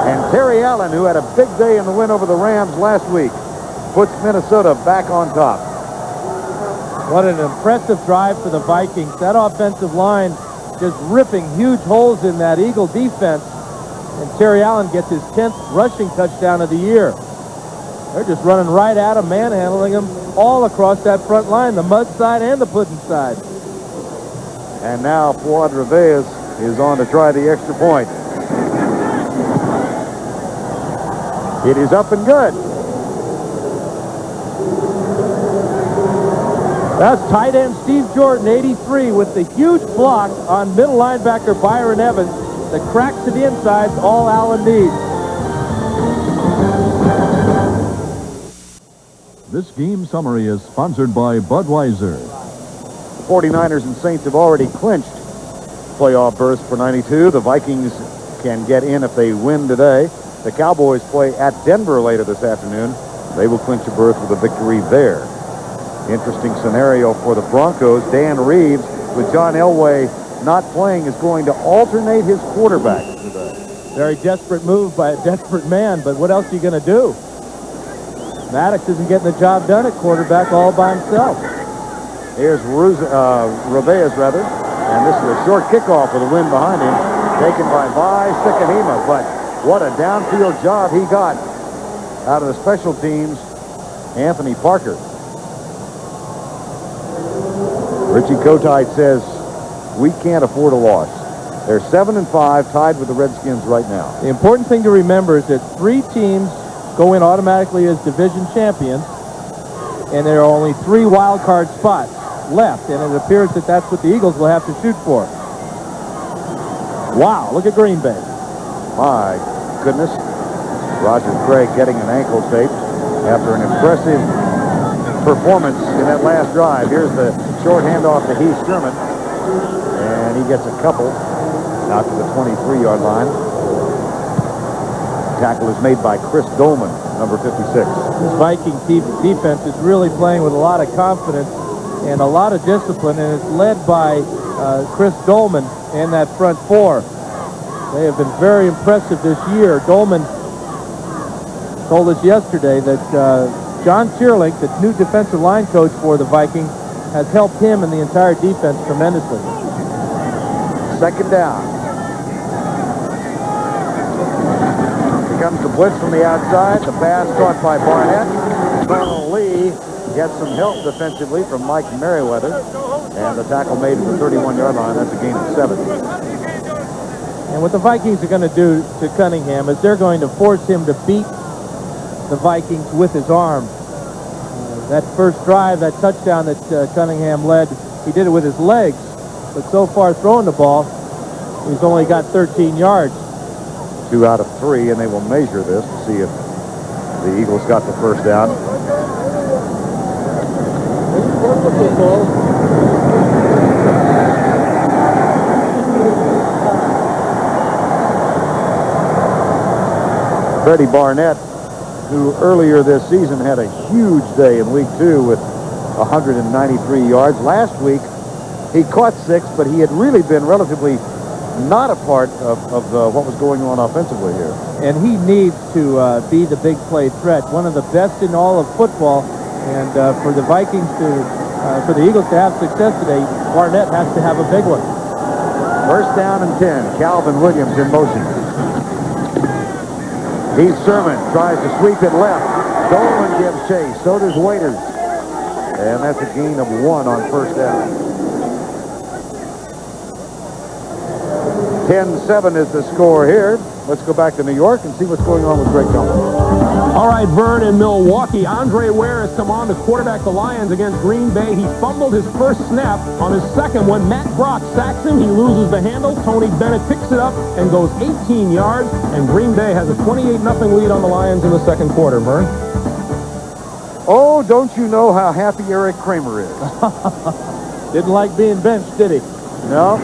And Terry Allen, who had a big day in the win over the Rams last week, puts Minnesota back on top. What an impressive drive for the Vikings. That offensive line just ripping huge holes in that Eagle defense. And Terry Allen gets his 10th rushing touchdown of the year. They're just running right at him, manhandling him all across that front line, the mud side and the pudding side. And now Fuad Reyes is on to try the extra point. It is up and good. That's tight end Steve Jordan, 83, with the huge block on middle linebacker Byron Evans. The crack to the inside, all Allen needs. This game summary is sponsored by Budweiser. The 49ers and Saints have already clinched playoff berths for 92. The Vikings can get in if they win today. The Cowboys play at Denver later this afternoon. They will clinch a berth with a victory there. Interesting scenario for the Broncos. Dan Reeves, with John Elway not playing, is going to alternate his quarterback today. Very desperate move by a desperate man, but what else are you going to do? Maddox isn't getting the job done at quarterback all by himself. Here's Reyes, and this is a short kickoff with a wind behind him, taken by Vi Sikahema, but what a downfield job he got out of the special teams, Anthony Parker. Richie Kotite says, we can't afford a loss. They're 7-5, tied with the Redskins right now. The important thing to remember is that 3 teams go in automatically as division champions, and there are only 3 wild card spots left, and it appears that that's what the Eagles will have to shoot for. Wow, look at Green Bay. My goodness. Roger Craig getting an ankle taped after an impressive performance in that last drive. Here's the short handoff to Heath Sherman, and he gets a couple out to the 23-yard line. Tackle is made by Chris Dolman, number 56. This Viking defense is really playing with a lot of confidence and a lot of discipline, and it's led by Chris Dolman and that front 4. They have been very impressive this year. Dolman told us yesterday that John Searlink, the new defensive line coach for the Vikings, has helped him and the entire defense tremendously. Second down. Here comes the blitz from the outside. The pass caught by Barnett. Colonel Lee gets some help defensively from Mike Merriweather. And the tackle made at the 31-yard line. That's a gain of 7. And what the Vikings are going to do to Cunningham is they're going to force him to beat the Vikings with his arm. That first drive, that touchdown that Cunningham led, he did it with his legs. But so far throwing the ball, he's only got 13 yards. 2 out of 3, and they will measure this to see if the Eagles got the first down. Freddie Barnett, who earlier this season had a huge day in Week 2 with 193 yards. Last week, he caught 6, but he had really been relatively not a part of what was going on offensively here. And he needs to be the big play threat. One of the best in all of football. And for the Vikings for the Eagles to have success today, Barnett has to have a big one. First down and 10. Calvin Williams in motion. Heath Sherman tries to sweep it left. Dolan gives chase. So does Waiters. And that's a gain of 1 on first down. 10-7 is the score here. Let's go back to New York and see what's going on with Greg Gumbel. All right, Verne in Milwaukee. Andre Ware has come on to quarterback the Lions against Green Bay. He fumbled his first snap. On his second one, Matt Brock sacks him. He loses the handle. Tony Bennett picks it up and goes 18 yards. And Green Bay has a 28-0 lead on the Lions in the second quarter, Verne. Oh, don't you know how happy Eric Kramer is? Didn't like being benched, did he? No.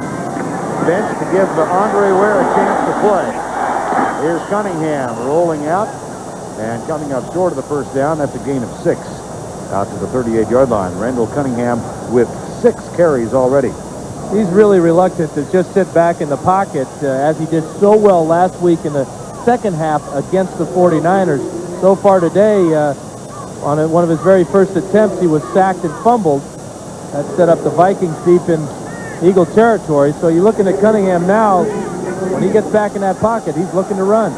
Bench to give Andre Ware a chance to play. Here's Cunningham rolling out and coming up short of the first down. That's a gain of 6 out to the 38-yard line. Randall Cunningham with 6 carries already. He's really reluctant to just sit back in the pocket as he did so well last week in the second half against the 49ers. So far today, on one of his very first attempts, he was sacked and fumbled. That set up the Vikings deep in Eagle territory. So you're looking at Cunningham now. When he gets back in that pocket, he's looking to run.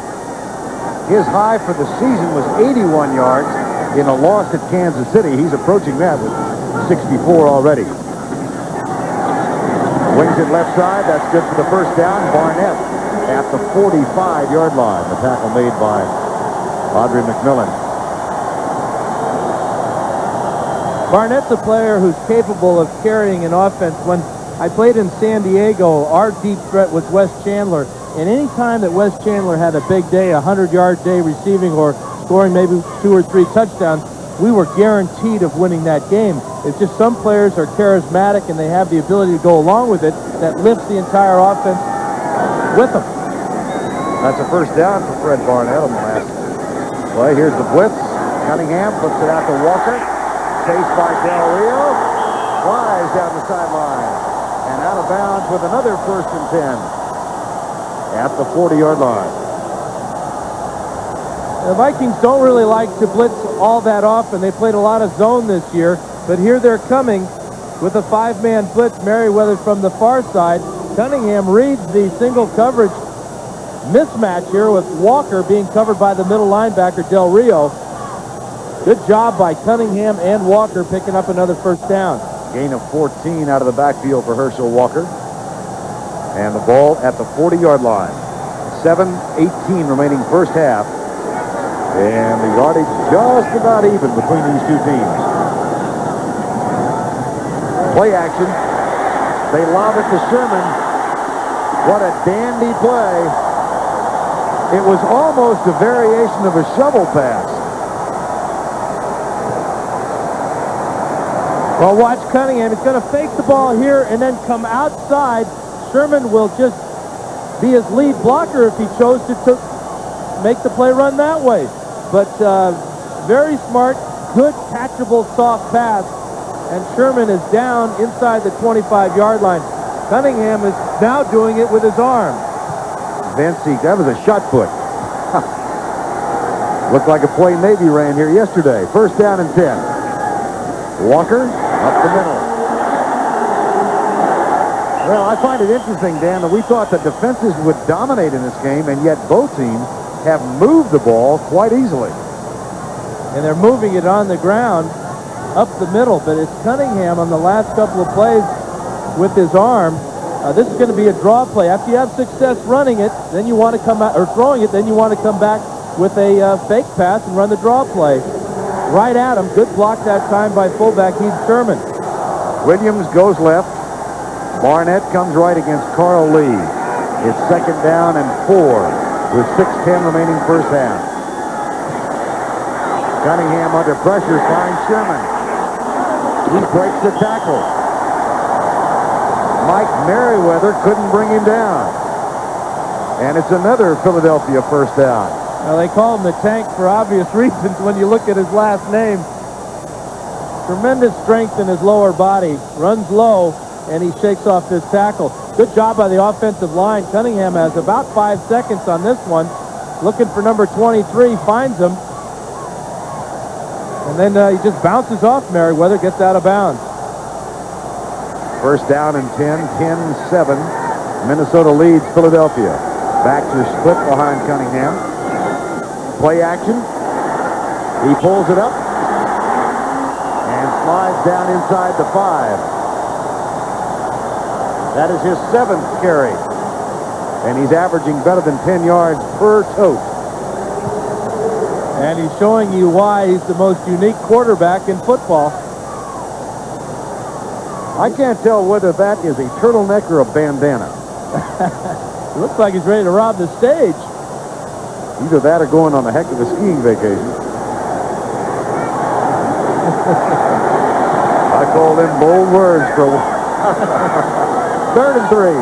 His high for the season was 81 yards in a loss at Kansas City. He's approaching that with 64 already. Wings it left side. That's good for the first down. Barnett at the 45-yard line. The tackle made by Audrey McMillan. Barnett's a player who's capable of carrying an offense. When I played in San Diego, our deep threat was Wes Chandler. And any time that Wes Chandler had a big day, a 100-yard day receiving or scoring maybe 2 or 3 touchdowns, we were guaranteed of winning that game. It's just some players are charismatic and they have the ability to go along with it that lifts the entire offense with them. That's a first down for Fred Barnett on the last play. Here's the blitz. Cunningham puts it out to Walker. Chased by Del Rio. Flies down the sideline. And out of bounds with another first and 10 at the 40-yard line. The Vikings don't really like to blitz all that often. They played a lot of zone this year, but here they're coming with a 5-man blitz. Merriweather from the far side. Cunningham reads the single coverage mismatch here with Walker being covered by the middle linebacker, Del Rio. Good job by Cunningham and Walker picking up another first down. Gain of 14 out of the backfield for Herschel Walker. And the ball at the 40-yard line. 7:18 remaining first half. And the yardage just about even between these two teams. Play action. They lob it to Sherman. What a dandy play. It was almost a variation of a shovel pass. Well, watch Cunningham. He's going to fake the ball here and then come outside. Sherman will just be his lead blocker if he chose to make the play run that way. But very smart, good catchable soft pass. And Sherman is down inside the 25-yard line. Cunningham is now doing it with his arm. Vincey, that was a shot put. Looked like a play Navy ran here yesterday. First down and 10. Walker up the middle. Well, I find it interesting, Dan, that we thought the defenses would dominate in this game, and yet both teams have moved the ball quite easily. And they're moving it on the ground up the middle, but it's Cunningham on the last couple of plays with his arm. This is going to be a draw play. After you have success running it, then you want to come out, or throwing it, then you want to come back with a fake pass and run the draw play. Right at him. Good block that time by fullback Heath Sherman. Williams goes left. Barnett comes right against Carl Lee. It's second down and 4 with 6:10 remaining first half. Cunningham under pressure finds Sherman. He breaks the tackle. Mike Merriweather couldn't bring him down. And it's another Philadelphia first down. Well, they call him the Tank for obvious reasons when you look at his last name. Tremendous strength in his lower body. Runs low, and he shakes off this tackle. Good job by the offensive line. Cunningham has about 5 seconds on this one. Looking for number 23, finds him. And then he just bounces off Merriweather, gets out of bounds. First down and 10, 10-7. Minnesota leads Philadelphia. Back to split behind Cunningham. Play action. He pulls it up and slides down inside the 5. That is his 7th carry. And he's averaging better than 10 yards per tote. And he's showing you why he's the most unique quarterback in football. I can't tell whether that is a turtleneck or a bandana. It looks like he's ready to rob the stage. Either that or going on a heck of a skiing vacation. I call them bold words for 3rd and 3.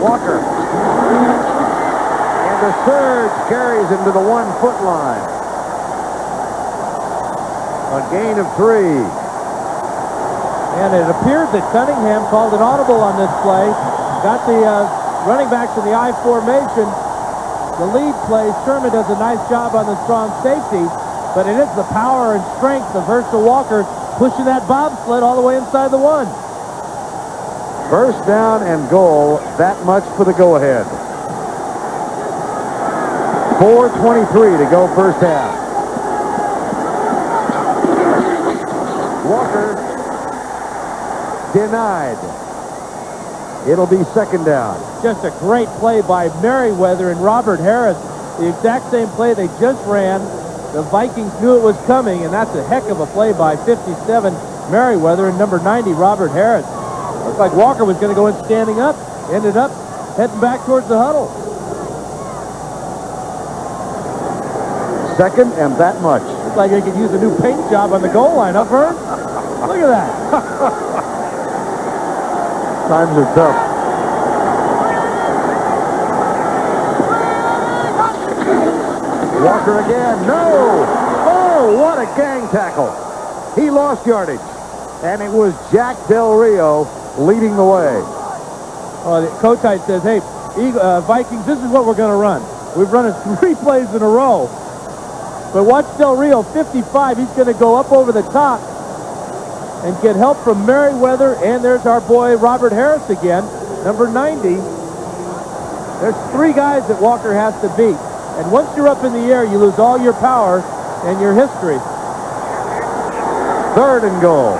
Walker. And the surge carries him to the 1-foot line. A gain of 3. And it appeared that Cunningham called an audible on this play. Got the running backs in the I formation. The lead play, Sherman does a nice job on the strong safety, but it is the power and strength of Herschel Walker pushing that bobsled all the way inside the 1. First down and goal, that much for the go-ahead. 4:23 to go first half. Walker denied. It'll be 2nd down. Just a great play by Merriweather and Robert Harris. The exact same play they just ran. The Vikings knew it was coming, and that's a heck of a play by 57 Merriweather and number 90 Robert Harris. Looked like Walker was going to go in standing up. Ended up heading back towards the huddle. 2nd and that much. Looks like they could use a new paint job on the goal line, huh, Verne? Look at that. Times are tough. Walker again. No! Oh, what a gang tackle. He lost yardage. And it was Jack Del Rio leading the way. The Kotite says, hey, Vikings, this is what we're going to run. We've run it 3 plays in a row. But watch Del Rio, 55. He's going to go up over the top and get help from Merriweather. And there's our boy Robert Harris again, number 90. There's 3 guys that Walker has to beat. And once you're up in the air, you lose all your power and your history. 3rd and goal.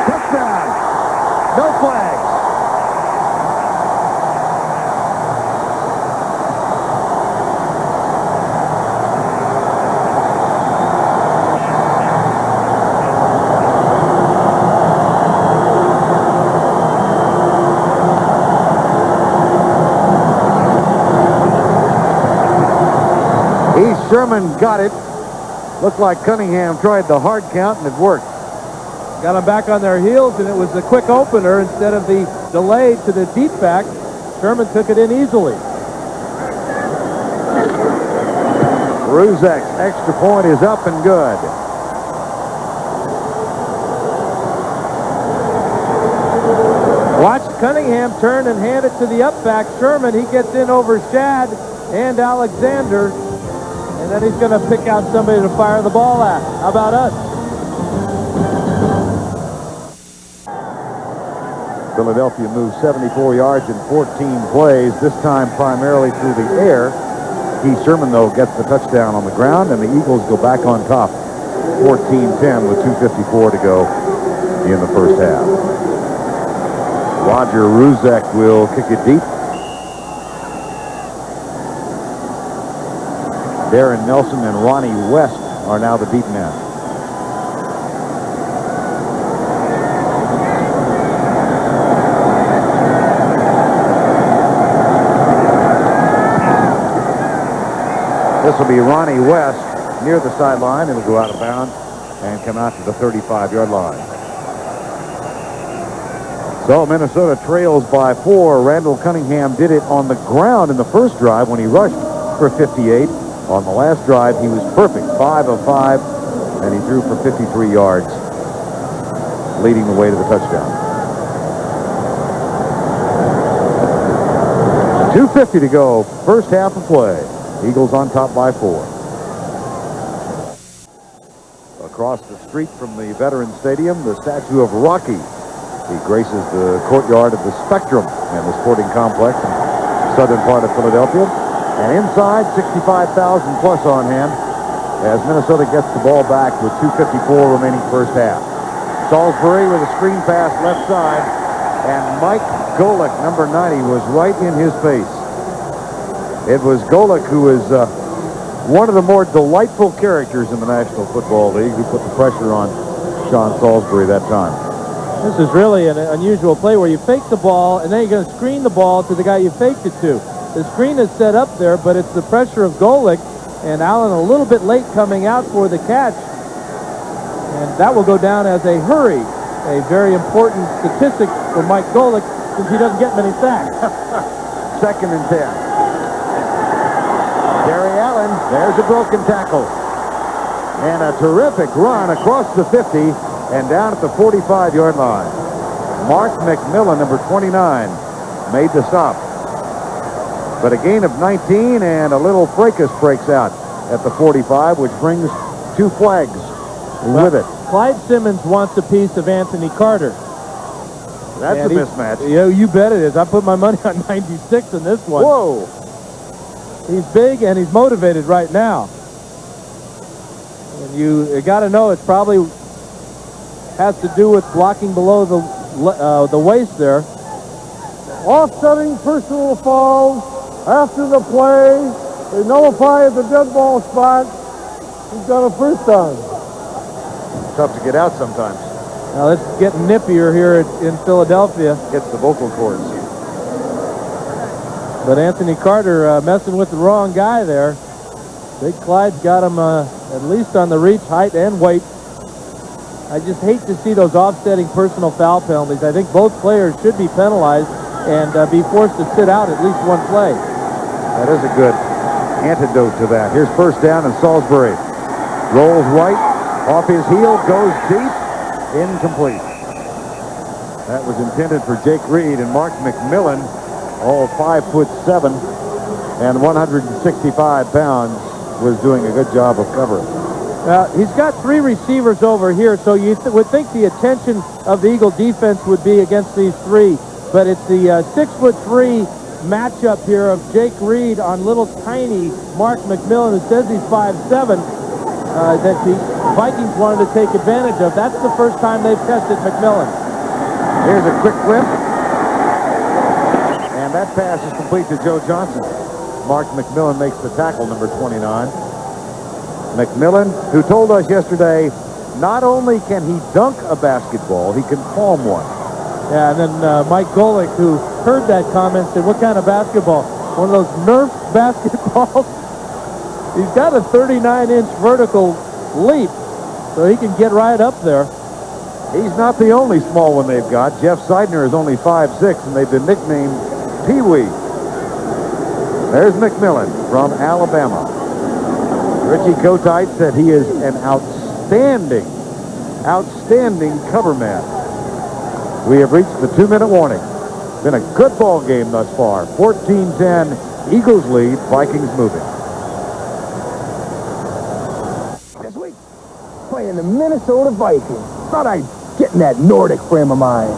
Touchdown. No flags. Sherman got it. Looked like Cunningham tried the hard count and it worked. Got them back on their heels, and it was the quick opener instead of the delay to the deep back. Sherman took it in easily. Ruzek's extra point is up and good. Watch Cunningham turn and hand it to the up back. Sherman, he gets in over Shad and Alexander. And then he's going to pick out somebody to fire the ball at. How about us? Philadelphia moves 74 yards in 14 plays, this time primarily through the air. Keith Sherman, though, gets the touchdown on the ground, and the Eagles go back on top, 14-10 with 2:54 to go in the first half. Roger Ruzek will kick it deep. Darren Nelson and Ronnie West are now the deep men. This will be Ronnie West near the sideline. It'll go out of bounds and come out to the 35-yard line. So Minnesota trails by 4. Randall Cunningham did it on the ground in the first drive when he rushed for 58. On the last drive, he was perfect, 5 of 5, and he threw for 53 yards, leading the way to the touchdown. 2:50 to go, first half of play. Eagles on top by 4. Across the street from the Veterans Stadium, the statue of Rocky. He graces the courtyard of the Spectrum and the sporting complex in the southern part of Philadelphia. And inside, 65,000 plus on hand as Minnesota gets the ball back with 2:54 remaining first half. Salisbury with a screen pass left side, and Mike Golick, number 90, was right in his face. It was Golick who is one of the more delightful characters in the National Football League who put the pressure on Sean Salisbury that time. This is really an unusual play where you fake the ball and then you're going to screen the ball to the guy you faked it to. The screen is set up there, but it's the pressure of Golick, and Allen a little bit late coming out for the catch. And that will go down as a hurry, a very important statistic for Mike Golick since he doesn't get many sacks. 2nd and 10. Gary Allen, there's a broken tackle. And a terrific run across the 50 and down at the 45-yard line. Mark McMillan, number 29, made the stop. But a gain of 19 and a little fracas breaks out at the 45, which brings 2 flags with it. Clyde Simmons wants a piece of Anthony Carter. That's and a mismatch. You bet it is. I put my money on 96 in this one. Whoa. He's big and he's motivated right now. And you got to know it probably has to do with blocking below the waist there. Offsetting personal fouls after the play. They nullify at the dead ball spot. He's got a first down. Tough to get out sometimes. Now it's getting nippier here in Philadelphia. Hits the vocal cords. But Anthony Carter messing with the wrong guy there. Big Clyde's got him at least on the reach, height, and weight. I just hate to see those offsetting personal foul penalties. I think both players should be penalized and be forced to sit out at least one play. That is a good antidote to that. Here's first down, and Salisbury rolls right, off his heel, goes deep, incomplete. That was intended for Jake Reed, and Mark McMillan, all 5'7" and 165 pounds, was doing a good job of covering. He's got 3 receivers over here, so you would think the attention of the Eagle defense would be against these 3, but it's the 6'3" matchup here of Jake Reed on little tiny Mark McMillan, who says he's 5'7", that the Vikings wanted to take advantage of. That's the first time they've tested McMillan. Here's a quick whip, and that pass is complete to Joe Johnson. Mark McMillan makes the tackle, number 29. McMillan, who told us yesterday, not only can he dunk a basketball, he can palm one. Yeah, and then Mike Golick, who heard that comment, said, what kind of basketball? One of those Nerf basketballs? He's got a 39-inch vertical leap, so he can get right up there. He's not the only small one they've got. Jeff Seidner is only 5'6", and they've been nicknamed Pee-wee. There's McMillan from Alabama. Richie Kotite said he is an outstanding cover man. We have reached the 2-minute warning. Been a good ball game thus far. 14-10, Eagles lead, Vikings moving. This week, playing the Minnesota Vikings. Thought I'd get in that Nordic frame of mind.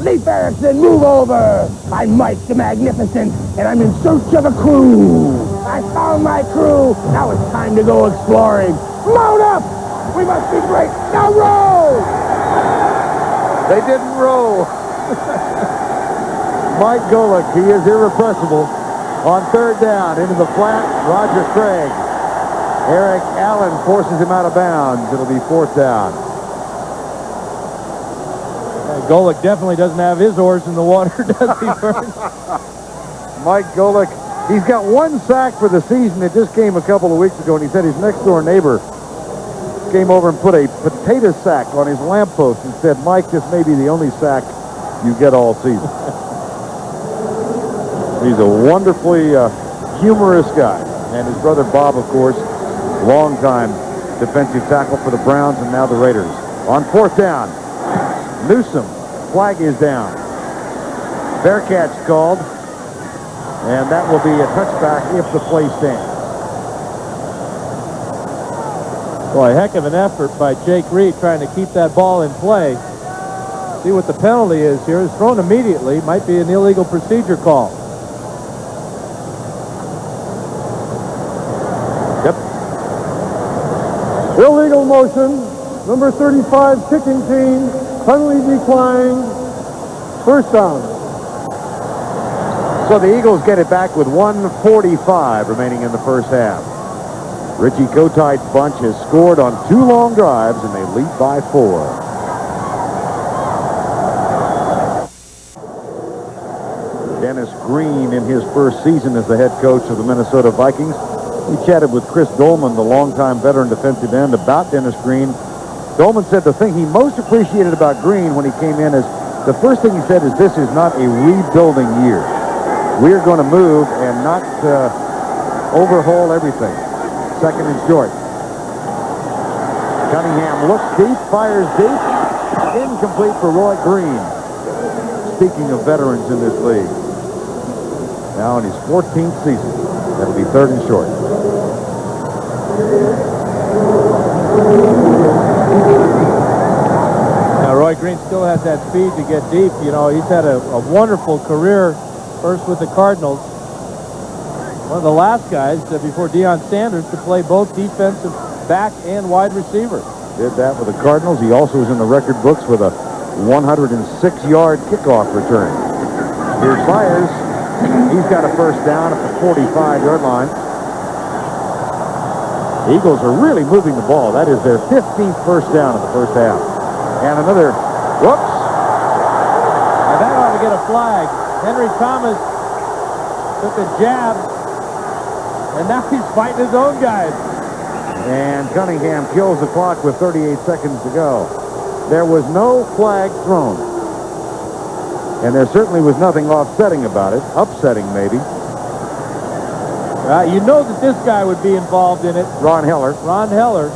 Leif Erikson, move over! I'm Mike the Magnificent, and I'm in search of a crew. I found my crew. Now it's time to go exploring. Mount up! We must be great. Now roll! They didn't roll. Mike Golick, he is irrepressible. On 3rd down, into the flat, Roger Craig. Eric Allen forces him out of bounds. It'll be 4th down. Golick definitely doesn't have his oars in the water, does he, Verne? Mike Golick, he's got 1 sack for the season. It just came a couple of weeks ago, and he said his next-door neighbor came over and put a potato sack on his lamppost and said, Mike, this may be the only sack you get all season. He's a wonderfully humorous guy. And his brother Bob, of course, longtime defensive tackle for the Browns and now the Raiders. On 4th down, Newsom, flag is down. Fair catch called, and that will be a touchback if the play stands. Boy, heck of an effort by Jake Reed trying to keep that ball in play. See what the penalty is here. It's thrown immediately. Might be an illegal procedure call. Illegal motion. Number 35 kicking team. Penalty declined. First down. So the Eagles get it back with 1:45 remaining in the first half. Richie Kotite's bunch has scored on 2 long drives, and they lead by 4. Dennis Green in his first season as the head coach of the Minnesota Vikings. We chatted with Chris Dolman, the longtime veteran defensive end, about Dennis Green. Dolman said the thing he most appreciated about Green when he came in is the first thing he said is this is not a rebuilding year. We're going to move and not overhaul everything. Second and short. Cunningham looks deep, fires deep. Incomplete for Roy Green. Speaking of veterans in this league. Now in his 14th season. That'll be 3rd and short. Now Roy Green still has that speed to get deep. You know, he's had a wonderful career, first with the Cardinals. One of the last guys before Deion Sanders to play both defensive back and wide receiver. Did that with the Cardinals. He also is in the record books with a 106-yard kickoff return. Here's Byers. He's got a first down at the 45-yard line. The Eagles are really moving the ball. That is their 15th first down of the first half. And another, whoops. And that ought to get a flag. Henry Thomas took a jab, and now he's fighting his own guys. And Cunningham kills the clock with 38 seconds to go. There was no flag thrown. And there certainly was nothing offsetting about it. Upsetting, maybe. You know that this guy would be involved in it. Ron Heller. Ron Heller.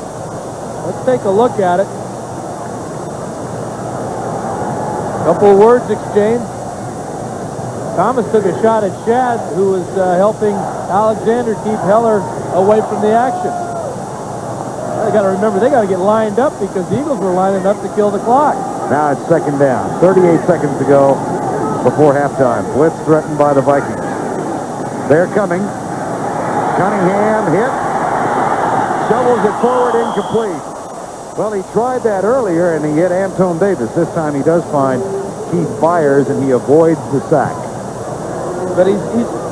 Let's take a look at it. Couple of words exchanged. Thomas took a shot at Shad, who was helping Alexander keep Heller away from the action. They got to remember, they got to get lined up because the Eagles were lining up to kill the clock. Now it's second down. 38 seconds to go before halftime. Blitz threatened by the Vikings. They're coming. Cunningham hit. Shovels it forward, incomplete. Well, he tried that earlier, and he hit Anton Davis. This time he does find Keith Byers, and he avoids the sack. But he's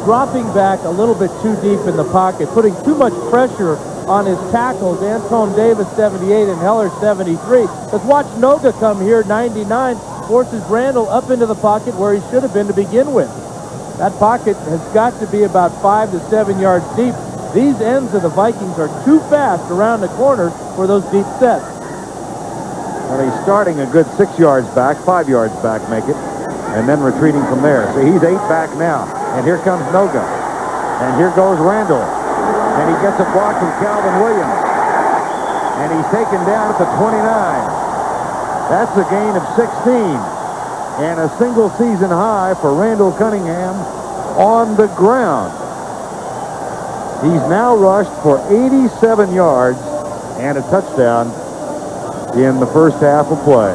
dropping back a little bit too deep in the pocket, putting too much pressure on his tackles. Anton Davis, 78, and Heller, 73. Let's watch Noga come here, 99, forces Randall up into the pocket where he should have been to begin with. That pocket has got to be about 5 to 7 yards deep. These ends of the Vikings are too fast around the corner for those deep sets. Well, he's starting a good 6 yards back, 5 yards back, make it, and then retreating from there. So he's 8 back now. And here comes Noga. And here goes Randall. And he gets a block from Calvin Williams. And he's taken down at the 29. That's a gain of 16. And a single season high for Randall Cunningham on the ground. He's now rushed for 87 yards and a touchdown in the first half of play.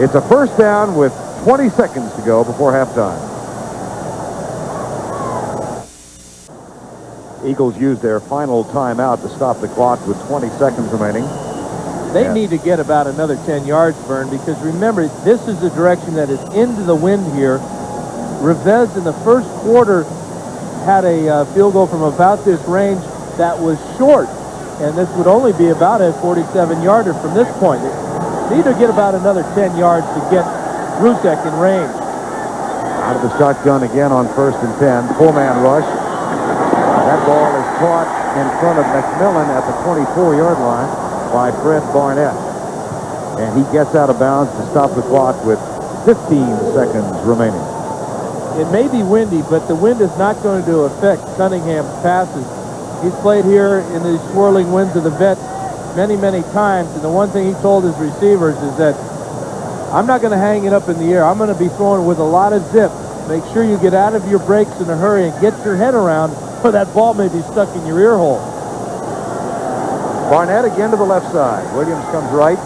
It's a first down with 20 seconds to go before halftime. Eagles use their final timeout to stop the clock with 20 seconds remaining. They need to get about another 10 yards, Verne, because remember, this is the direction that is into the wind here. Revez in the first quarter had a field goal from about this range that was short, and this would only be about a 47-yarder from this point. They need to get about another 10 yards to get Rusek in range. Out of the shotgun again on 1st and 10. Four-man rush. That ball is caught in front of McMillan at the 24-yard line. by Fred Barnett. And he gets out of bounds to stop the clock with 15 seconds remaining. It may be windy, but the wind is not going to affect Cunningham's passes. He's played here in the swirling winds of the vet many, many times, and the one thing he told his receivers is that I'm not going to hang it up in the air. I'm going to be throwing with a lot of zip. Make sure you get out of your brakes in a hurry and get your head around, or that ball may be stuck in your ear hole. Barnett again to the left side. Williams comes right.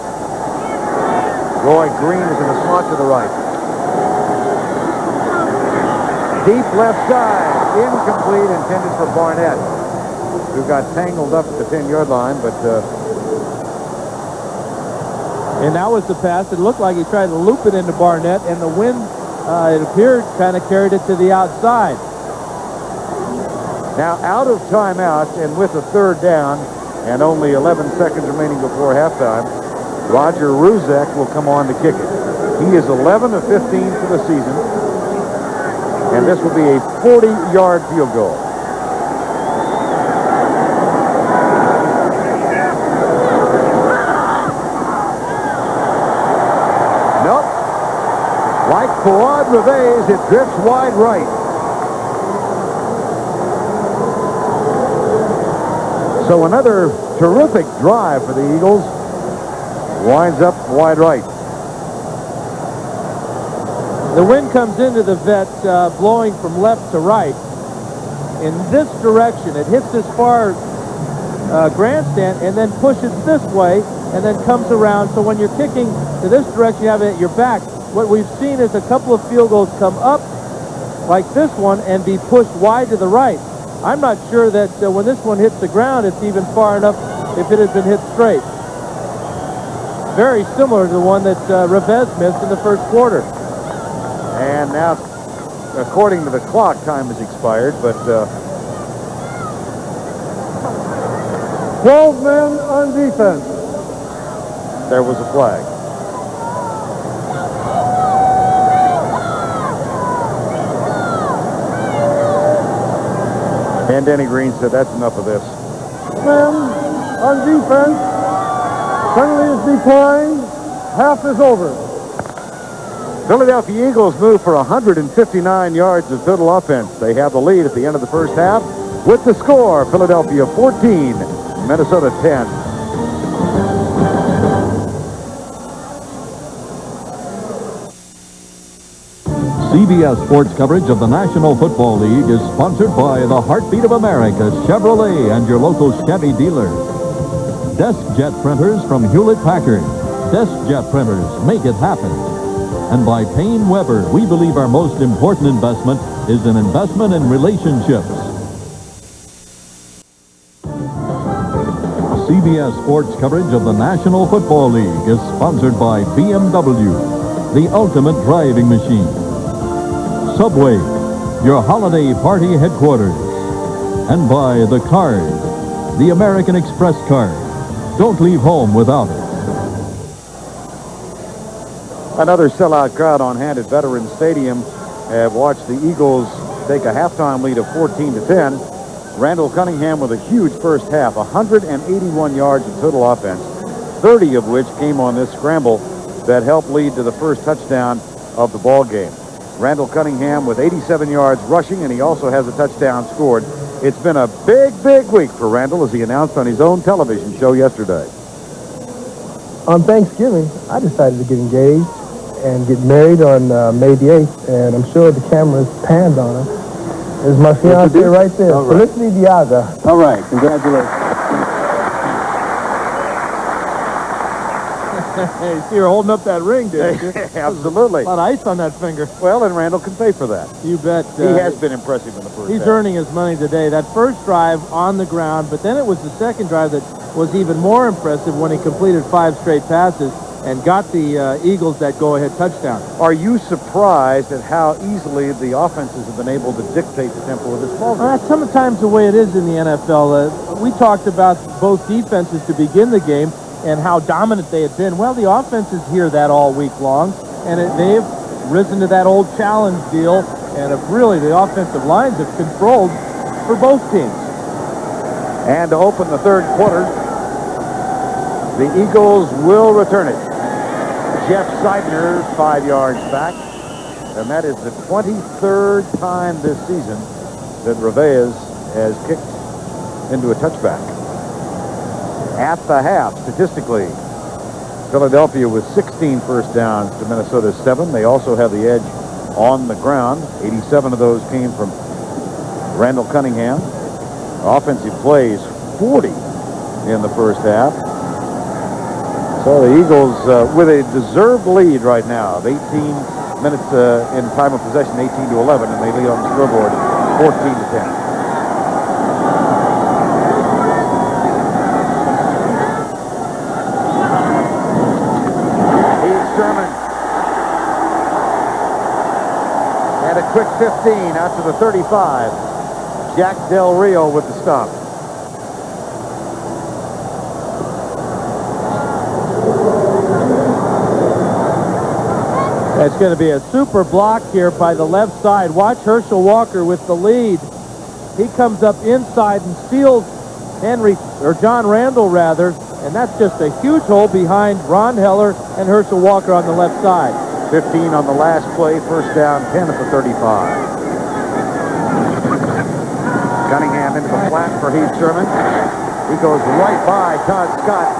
Roy Green is in the slot to the right. Deep left side. Incomplete, intended for Barnett, who got tangled up at the 10-yard line, but... And that was the pass. It looked like he tried to loop it into Barnett, and the wind, it appeared, kind of carried it to the outside. Now out of timeout and with a third down and only 11 seconds remaining before halftime, Roger Ruzek will come on to kick it. He is 11 of 15 for the season, and this will be a 40-yard field goal. Nope. Like Fuad Reve's, it drifts wide right. So another terrific drive for the Eagles. Winds up wide right. The wind comes into the vet blowing from left to right. In this direction, it hits this far grandstand and then pushes this way and then comes around. So when you're kicking to this direction, you have it at your back. What we've seen is a couple of field goals come up like this one and be pushed wide to the right. I'm not sure that when this one hits the ground, it's even far enough if it had been hit straight. Very similar to the one that Revez missed in the first quarter. And now, according to the clock, time has expired, but 12 men on defense. there was a flag. And Denny Green said, that's enough of this. Men on defense. Penalty is declined. Half is over. Philadelphia Eagles move for 159 yards of total offense. They have the lead at the end of the first half with the score, Philadelphia 14, Minnesota 10. CBS sports coverage of the National Football League is sponsored by the Heartbeat of America, Chevrolet, and your local Chevy dealer. DeskJet printers from Hewlett-Packard. DeskJet printers make it happen. And by Payne Weber, we believe our most important investment is an investment in relationships. CBS sports coverage of the National Football League is sponsored by BMW, the ultimate driving machine. Subway, your holiday party headquarters. And by the Card, the American Express card. Don't leave home without it. Another sellout crowd on hand at Veterans Stadium have watched the Eagles take a halftime lead of 14-10. Randall Cunningham with a huge first half, 181 yards of total offense, 30 of which came on this scramble that helped lead to the first touchdown of the ball game. Randall Cunningham with 87 yards rushing, and he also has a touchdown scored. It's been a big, big week for Randall, as he announced on his own television show yesterday. On Thanksgiving, I decided to get engaged and get married on May the 8th, and I'm sure the camera's panned on her. There's my fiancée right there. All right. Felicity Diaga. All right, congratulations. Hey, you see her holding up that ring, didn't you? Absolutely. A lot of ice on that finger. Well, and Randall can pay for that. You bet. He has been impressive in the first He's half. earning his money today. That first drive on the ground, but then it was the second drive that was even more impressive when he completed 5 straight passes and got the Eagles that go-ahead touchdown. Are you surprised at how easily the offenses have been able to dictate the tempo of this ball game? That's sometimes the way it is in the NFL. We talked about both defenses to begin the game and how dominant they had been. Well, the offenses hear that all week long, and they've risen to that old challenge deal, and really the offensive lines have controlled for both teams. And to open the third quarter, The Eagles will return it. Jeff Seidner 5 yards back. And that is the 23rd time this season that Revez has kicked into a touchback. At the half, statistically, Philadelphia with 16 first downs to Minnesota's 7. They also have the edge on the ground. 87 of those came from Randall Cunningham. Offensive plays, 40 in the first half. So the Eagles with a deserved lead right now of 18 minutes in time of possession, 18-11, and they lead on the scoreboard 14-10. And a quick 15 out to the 35. Jack Del Rio with the stop. It's going to be a super block here by the left side. Watch Herschel Walker with the lead. He comes up inside and steals John Randall rather, and that's just a huge hole behind Ron Heller and Herschel Walker on the left side. 15 on the last play, first down, 10 at the 35. Cunningham into the flat for Heath Sherman. He goes right by Todd Scott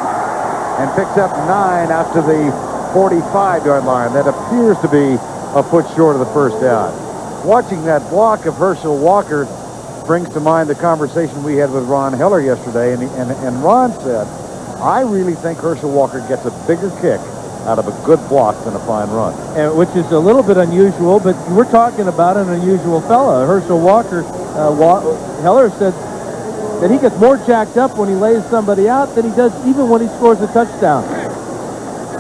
and picks up 9 out to the 45-yard line. That appears to be a foot short of the first down. Watching that block of Herschel Walker brings to mind the conversation we had with Ron Heller yesterday, and Ron said, I really think Herschel Walker gets a bigger kick out of a good block than a fine run. And which is a little bit unusual, but we're talking about an unusual fella. Herschel Walker, Heller said that he gets more jacked up when he lays somebody out than he does even when he scores a touchdown.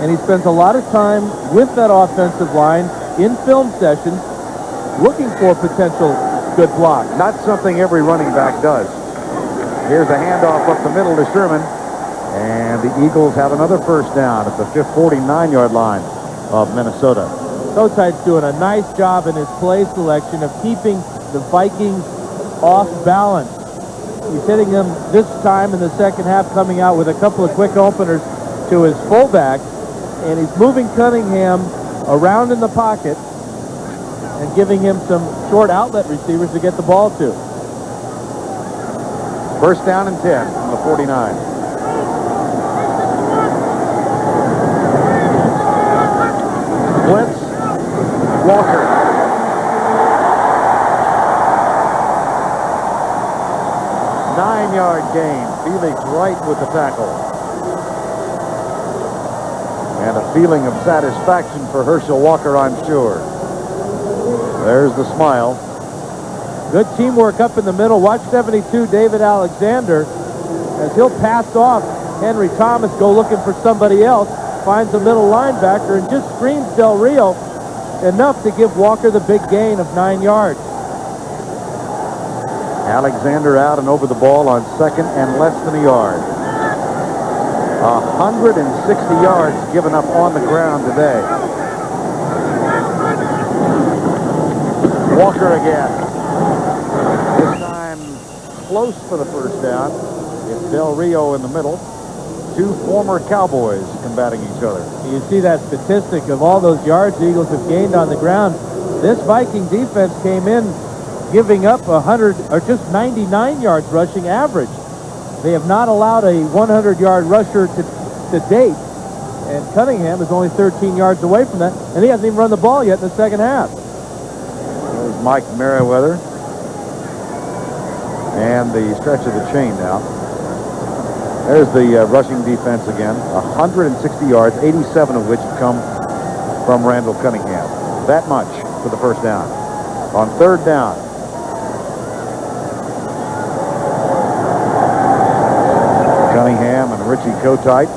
And he spends a lot of time with that offensive line in film sessions looking for potential good blocks. Not something every running back does. Here's a handoff up the middle to Sherman. And the Eagles have another first down at the 49-yard line of Minnesota. Kotite's doing a nice job in his play selection of keeping the Vikings off balance. He's hitting them this time in the second half, coming out with a couple of quick openers to his fullback. And he's moving Cunningham around in the pocket and giving him some short outlet receivers to get the ball to. First down and 10 on the 49. Blitz, Walker. Nine-yard gain. Felix right with the tackle. And a feeling of satisfaction for Herschel Walker, I'm sure. There's the smile. Good teamwork up in the middle. Watch 72, David Alexander, as he'll pass off Henry Thomas, go looking for somebody else, finds a middle linebacker, and just screens Del Rio enough to give Walker the big gain of 9 yards. Alexander out and over the ball on second and less than a yard. 160 yards given up on the ground today. Walker again. This time close for the first down. It's Del Rio in the middle. Two former Cowboys combating each other. You see that statistic of all those yards the Eagles have gained on the ground. This Viking defense came in giving up 100 or just 99 yards rushing average. They have not allowed a 100-yard rusher to date, and Cunningham is only 13 yards away from that, and he hasn't even run the ball yet in the second half. There's Mike Merriweather and the stretch of the chain now. There's the rushing defense again. 160 yards, 87 of which have come from Randall Cunningham. That much for the first down. On third down, Cunningham and Richie Kotite.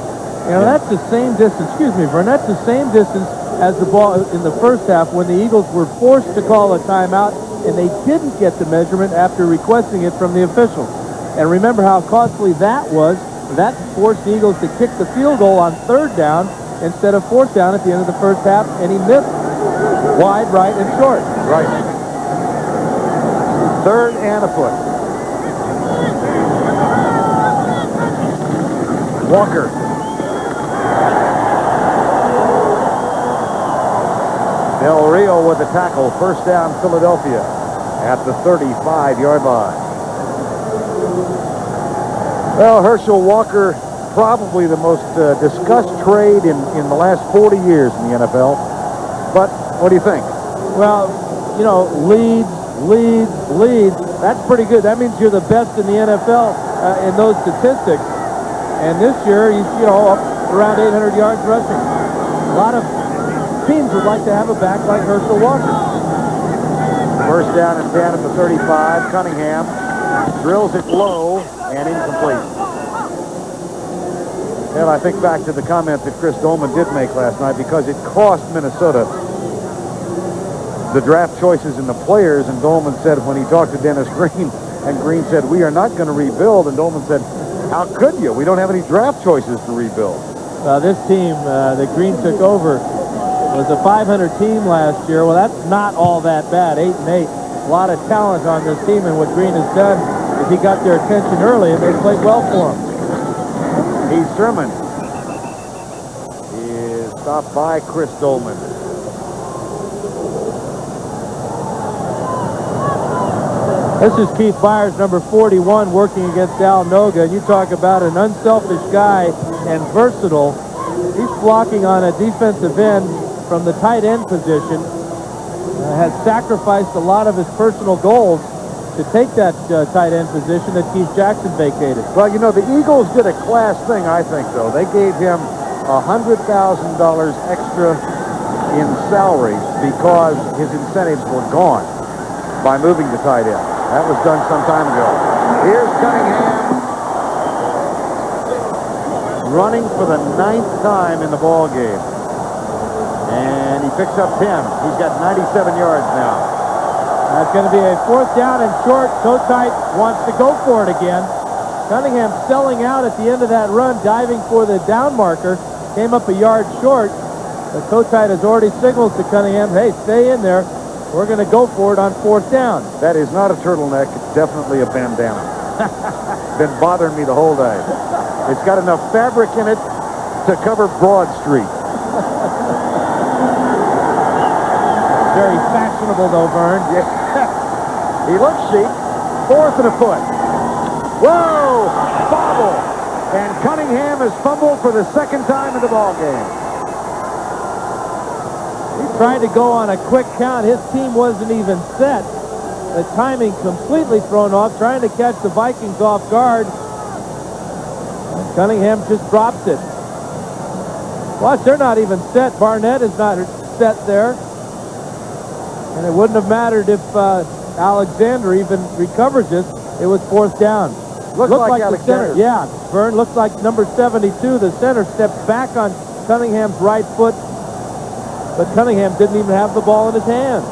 You know, that's the same distance, excuse me, Verne, that's the same distance as the ball in the first half when the Eagles were forced to call a timeout, and they didn't get the measurement after requesting it from the officials. And remember how costly that was. That forced the Eagles to kick the field goal on third down instead of fourth down at the end of the first half, and he missed wide, right, and short. Right. Third and a foot. Walker Del Rio with the tackle. First down, Philadelphia at the 35-yard line. Well, Herschel Walker, probably the most discussed trade in the last 40 years in the NFL. But what do you think? Well, you know, leads. That's pretty good. That means you're the best in the NFL in those statistics. And this year, he's, you know, up around 800 yards rushing. A lot of teams would like to have a back like Herschel Walker. First down and 10 at the 35. Cunningham drills it low and incomplete. And I think back to the comment that Chris Dolman did make last night, because it cost Minnesota the draft choices and the players, and Dolman said when he talked to Dennis Green, and Green said, we are not going to rebuild, and Dolman said, how could you? We don't have any draft choices to rebuild. This team that Green took over was a 500 team last year. Well, that's not all that bad, 8-8. A lot of talent on this team, and what Green has done is he got their attention early, and they played well for him. Heath Sherman is stopped by Chris Dolman. This is Keith Byers, number 41, working against Al Noga. And you talk about an unselfish guy and versatile. He's blocking on a defensive end from the tight end position. Has sacrificed a lot of his personal goals to take that tight end position that Keith Jackson vacated. Well, you know, the Eagles did a class thing, I think, though. They gave him $100,000 extra in salary because his incentives were gone by moving to tight end. That was done some time ago. Here's Cunningham running for the 9th time in the ball game. And he picks up 10. He's got 97 yards now. That's going to be a 4th down and short. Kotite wants to go for it again. Cunningham selling out at the end of that run, diving for the down marker. Came up a yard short. But Kotite has already signaled to Cunningham, hey, stay in there. We're going to go for it on 4th down. That is not a turtleneck. It's definitely a bandana. Been bothering me the whole day. It's got enough fabric in it to cover Broad Street. Very fashionable, though, Verne. Yeah. He looks chic. 4th and a foot. Whoa! Bobble! And Cunningham has fumbled for the 2nd time in the ball game. Trying to go on a quick count. His team wasn't even set. The timing completely thrown off, trying to catch the Vikings off guard. Cunningham just drops it. Watch, they're not even set. Barnett is not set there. And it wouldn't have mattered if Alexander even recovers this. It was 4th down. Looks like the center. Yeah, Verne, looks like number 72, the center, steps back on Cunningham's right foot. But Cunningham didn't even have the ball in his hand.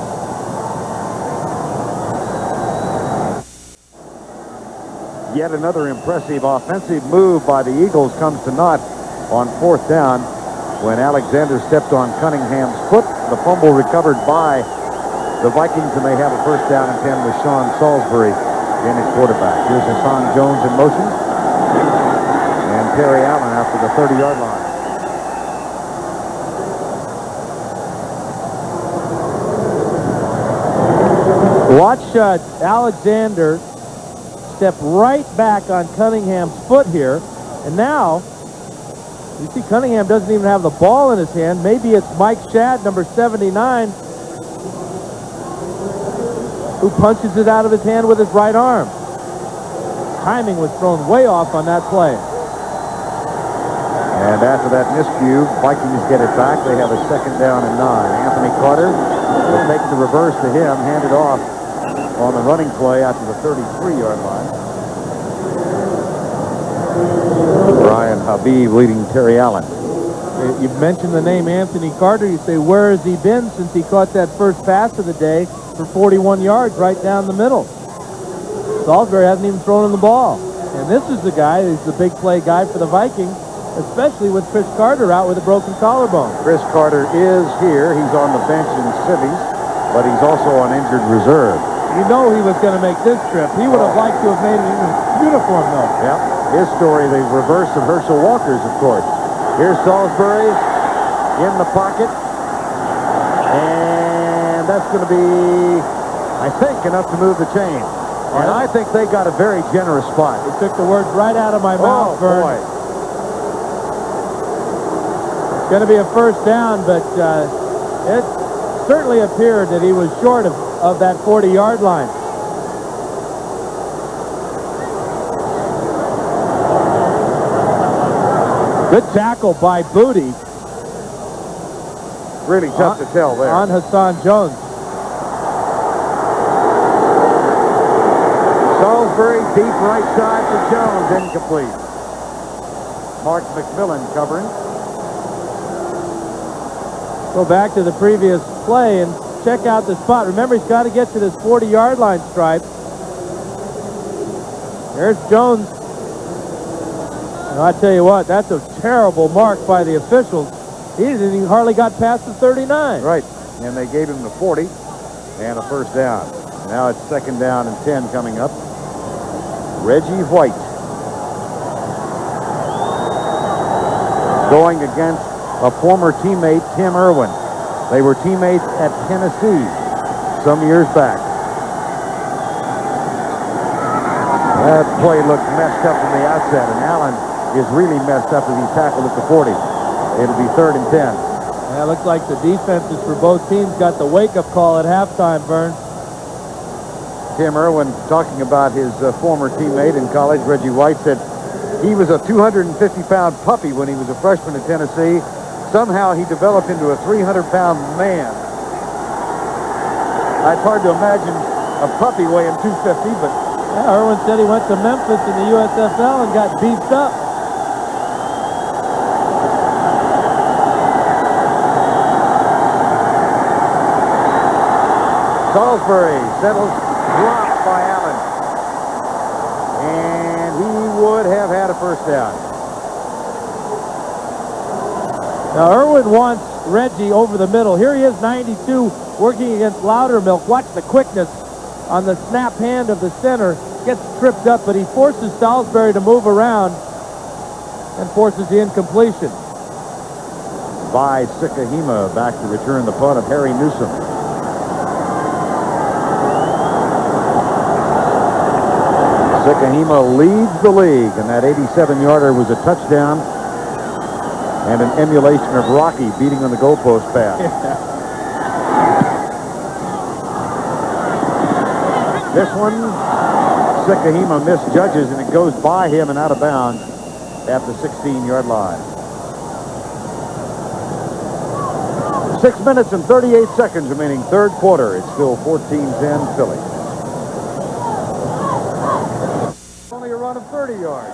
Yet another impressive offensive move by the Eagles comes to naught on 4th down when Alexander stepped on Cunningham's foot. The fumble recovered by the Vikings, and they have a 1st down and 10 with Sean Salisbury in his quarterback. Here's Hassan Jones in motion. And Terry Allen after the 30-yard line. Watch Alexander step right back on Cunningham's foot here. And now, you see Cunningham doesn't even have the ball in his hand. Maybe it's Mike Shadd, number 79, who punches it out of his hand with his right arm. Timing was thrown way off on that play. And after that miscue, Vikings get it back. They have a 2nd down and 9. Anthony Carter will take the reverse to him, hand it off on the running play after the 33-yard line. Brian Habib leading Terry Allen. You mentioned the name Anthony Carter. You say, where has he been since he caught that first pass of the day for 41 yards right down the middle? Salisbury hasn't even thrown him the ball. And this is the guy, he's the big play guy for the Vikings, especially with Chris Carter out with a broken collarbone. Chris Carter is here. He's on the bench in Civvies, but he's also on injured reserve. You know he was going to make this trip. He would have liked to have made it in his uniform, though. Yep. His story, the reverse of Herschel Walker's, of course. Here's Salisbury in the pocket. And And that's going to be, I think, enough to move the chain. And I think they got a very generous spot. He took the words right out of my mouth, Verne. Boy. It's going to be a first down, but it certainly appeared that he was short of that 40-yard line. Good tackle by Booty. Really tough to tell there. On Hassan Jones. Salisbury, deep right side for Jones, incomplete. Mark McMillan covering. Go back to the previous play and check out the spot. Remember, he's got to get to this 40-yard line stripe. There's Jones. And I tell you what, that's a terrible mark by the officials. He hardly got past the 39. Right, and they gave him the 40 and a first down. Now it's second down and 10 coming up. Reggie White going against a former teammate, Tim Irwin. They were teammates at Tennessee some years back. That play looked messed up from the outset, and Allen is really messed up as he tackled at the 40. It'll be 3rd and 10. Yeah, it looks like the defenses for both teams got the wake-up call at halftime, Verne. Tim Irwin, talking about his former teammate in college, Reggie White, said he was a 250-pound puppy when he was a freshman at Tennessee. Somehow he developed into a 300-pound man. It's hard to imagine a puppy weighing 250, but... Yeah, Irwin said he went to Memphis in the USFL and got beefed up. Salisbury settles, dropped by Allen. And he would have had a first down. Now, Irwin wants Reggie over the middle. Here he is, 92, working against Loudermilk. Watch the quickness on the snap hand of the center. Gets tripped up, but he forces Salisbury to move around and forces the incompletion. By Sikahima back to return the punt of Harry Newsom. Sikahima leads the league, and that 87-yarder was a touchdown and an emulation of Rocky beating on the goalpost pass. This one, Sikahima misjudges, and it goes by him and out of bounds at the 16-yard line. 6 minutes and 38 seconds remaining, third quarter. It's still 14-10 Philly. Only a run of 30 yards.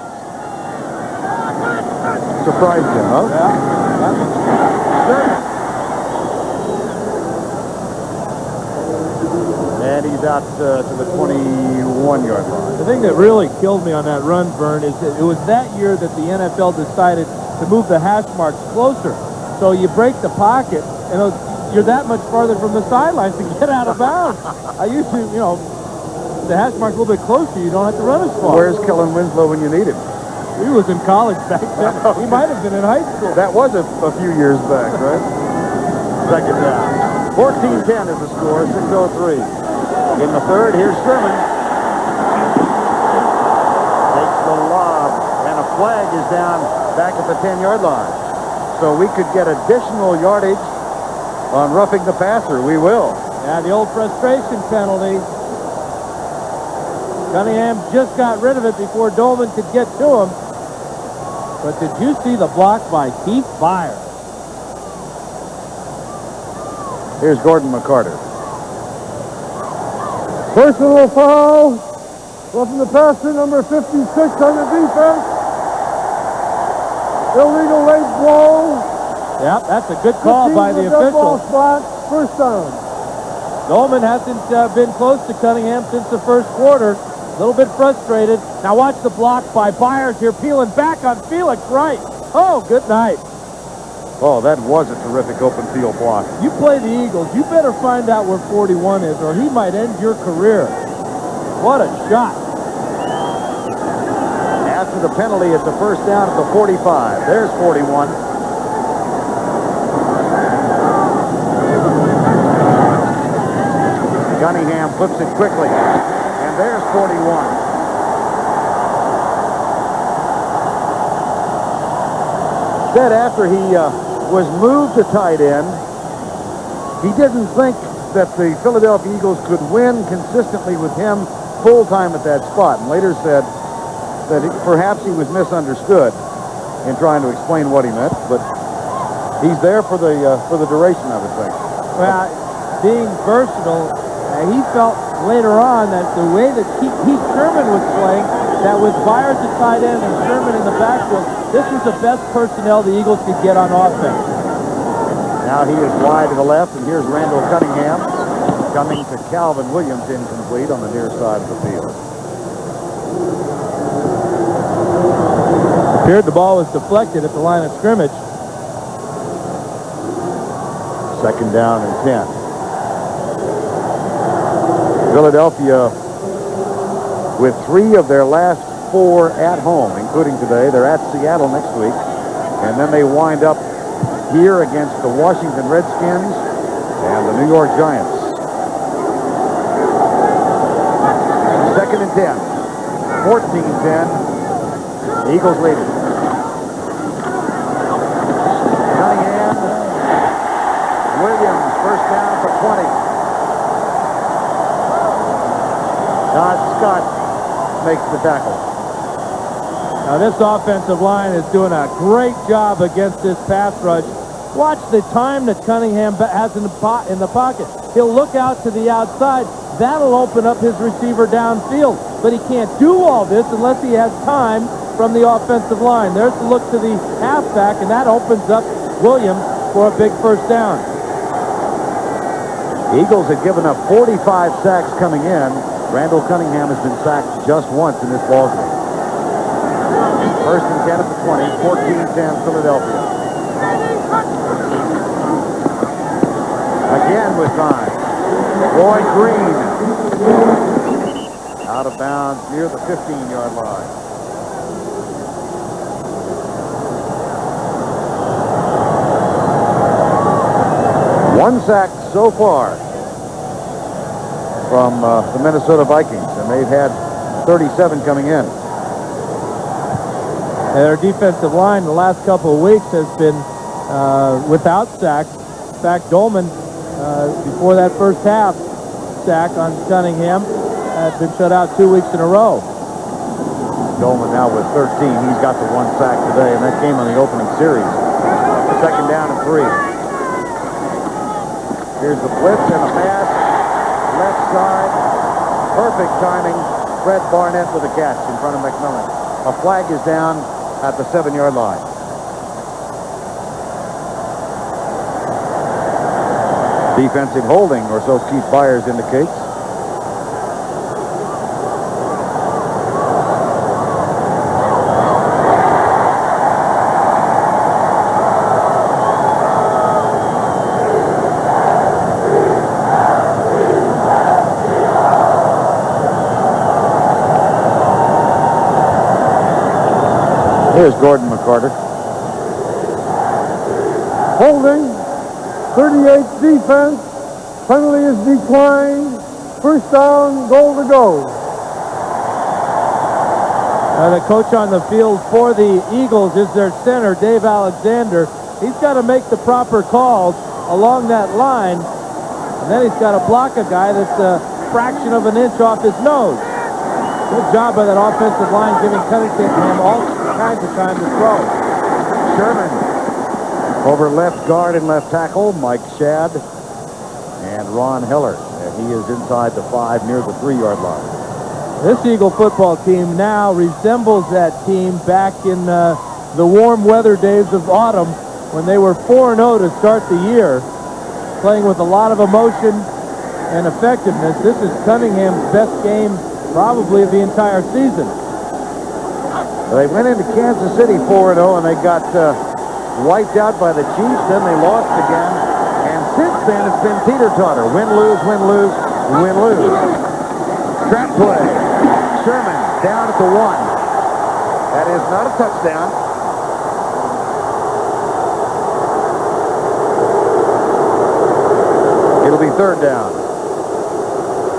Surprised him, huh? Yeah. And he's out to the 21-yard line. The thing that really killed me on that run, Verne, is that it was that year that the NFL decided to move the hash marks closer. So you break the pocket, and you're that much farther from the sidelines to get out of bounds. I usually, the hash mark's a little bit closer. You don't have to run as far. Where's Kellen Winslow when you need him? He was in college back then. Okay. He might have been in high school. That was a few years back, right? Second down. 14-10 is the score, 6:03. In the third, here's Sherman. Takes the lob, and a flag is down back at the 10-yard line. So we could get additional yardage on roughing the passer. We will. Yeah, the old frustration penalty. Cunningham just got rid of it before Dolman could get to him. But did you see the block by Keith Byers? Here's Gordon McCarter. Personal foul. Roughing the passer, number 56 on the defense. Illegal late blow. Yep, that's a good call by the official. Spot, first down. Dolman hasn't been close to Cunningham since the first quarter. A little bit frustrated. Now watch the block by Byers here, peeling back on Felix Wright. Oh, good night. Oh, that was a terrific open field block. You play the Eagles, you better find out where 41 is, or he might end your career. What a shot. After the penalty, it's a first down at the 45. There's 41. Cunningham flips it quickly. And there's 41. Said after he was moved to tight end, he didn't think that the Philadelphia Eagles could win consistently with him full-time at that spot, and later said that perhaps he was misunderstood in trying to explain what he meant, but he's there for the duration of it, I think. Well, being versatile, he felt later on that the way that Keith Sherman was playing, that with Byers at tight end and Sherman in the backfield, this was the best personnel the Eagles could get on offense. Now he is wide to the left, and here's Randall Cunningham coming to Calvin Williams, incomplete on the near side of the field. Appeared the ball was deflected at the line of scrimmage. Second down and 10. Philadelphia with 3 of their last 4 at home, including today. They're at Seattle next week, and then they wind up here against the Washington Redskins and the New York Giants. Second and 10. 14-10. Eagles leading. Cunningham. Williams, first down for 20. Todd Scott makes the tackle. Now this offensive line is doing a great job against this pass rush. Watch the time that Cunningham has in the pocket. He'll look out to the outside. That'll open up his receiver downfield. But he can't do all this unless he has time from the offensive line. There's the look to the halfback, and that opens up Williams for a big first down. The Eagles had given up 45 sacks coming in. Randall Cunningham has been sacked just once in this ballgame. First and 10 at the 20, 14-10 Philadelphia. Again with time. Roy Green. Out of bounds near the 15-yard line. One sack so far from the Minnesota Vikings, and they've had 37 coming in. Their defensive line the last couple of weeks has been without sacks. In fact, Dolman, before that first half sack on Cunningham, had been shut out 2 weeks in a row. Dolman now with 13. He's got the 1 sack today, and that came on the opening series. Second down and 3. Here's the blitz and a pass. Left side. Perfect timing. Fred Barnett with a catch in front of McMillan. A flag is down at the 7-yard line. Defensive holding, or so Keith Byers indicates. Here's Gordon McCarter. Holding. 38 defense. Penalty is declined. First down, goal to go. The coach on the field for the Eagles is their center, Dave Alexander. He's got to make the proper calls along that line, and then he's got to block a guy that's a fraction of an inch off his nose. Good job by that offensive line, giving Cunningham all kinds of time to throw. Sherman over left guard and left tackle, Mike Shadd and Ron Heller. And he is inside the 5 near the 3-yard line. This Eagle football team now resembles that team back in the warm weather days of autumn when they were 4-0 to start the year, playing with a lot of emotion and effectiveness. This is Cunningham's best game probably of the entire season. They went into Kansas City 4-0, and they got wiped out by the Chiefs. Then they lost again. And since then, it's been teeter-totter. Win-lose, win-lose, win-lose. Trap play. Sherman down at the 1. That is not a touchdown. It'll be third down.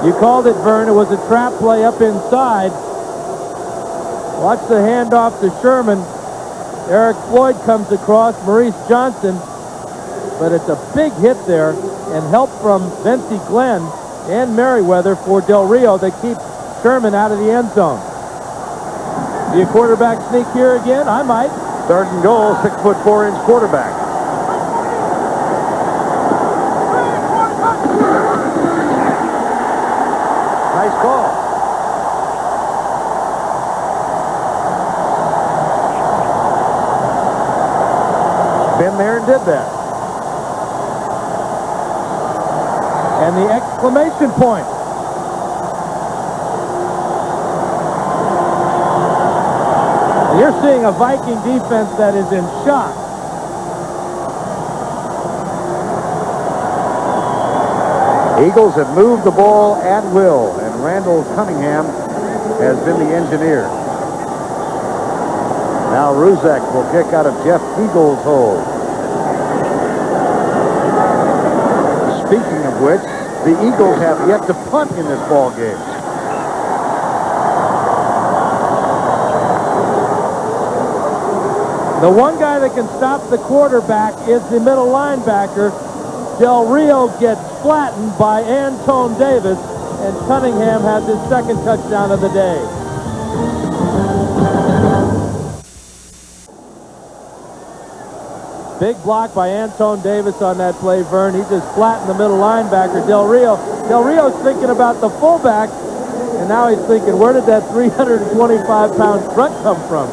You called it, Verne. It was a trap play up inside. Watch the handoff to Sherman. Eric Floyd comes across, Maurice Johnson, but it's a big hit there, and help from Vincie Glenn and Merriweather for Del Rio that keeps Sherman out of the end zone. Be a quarterback sneak here again? I might. 3rd and goal, 6'4" quarterback. Nice call. Been there and did that. And the exclamation point. And you're seeing a Viking defense that is in shock. Eagles have moved the ball at will, and Randall Cunningham has been the engineer. Now Ruzek will kick out of Jeff Eagles' hole. Speaking of which, the Eagles have yet to punt in this ball game. The one guy that can stop the quarterback is the middle linebacker. Del Rio gets flattened by Antone Davis, and Cunningham has his 2nd touchdown of the day. Big block by Antone Davis on that play, Verne. He just flattened the middle linebacker, Del Rio. Del Rio's thinking about the fullback, and now he's thinking, where did that 325-pound front come from?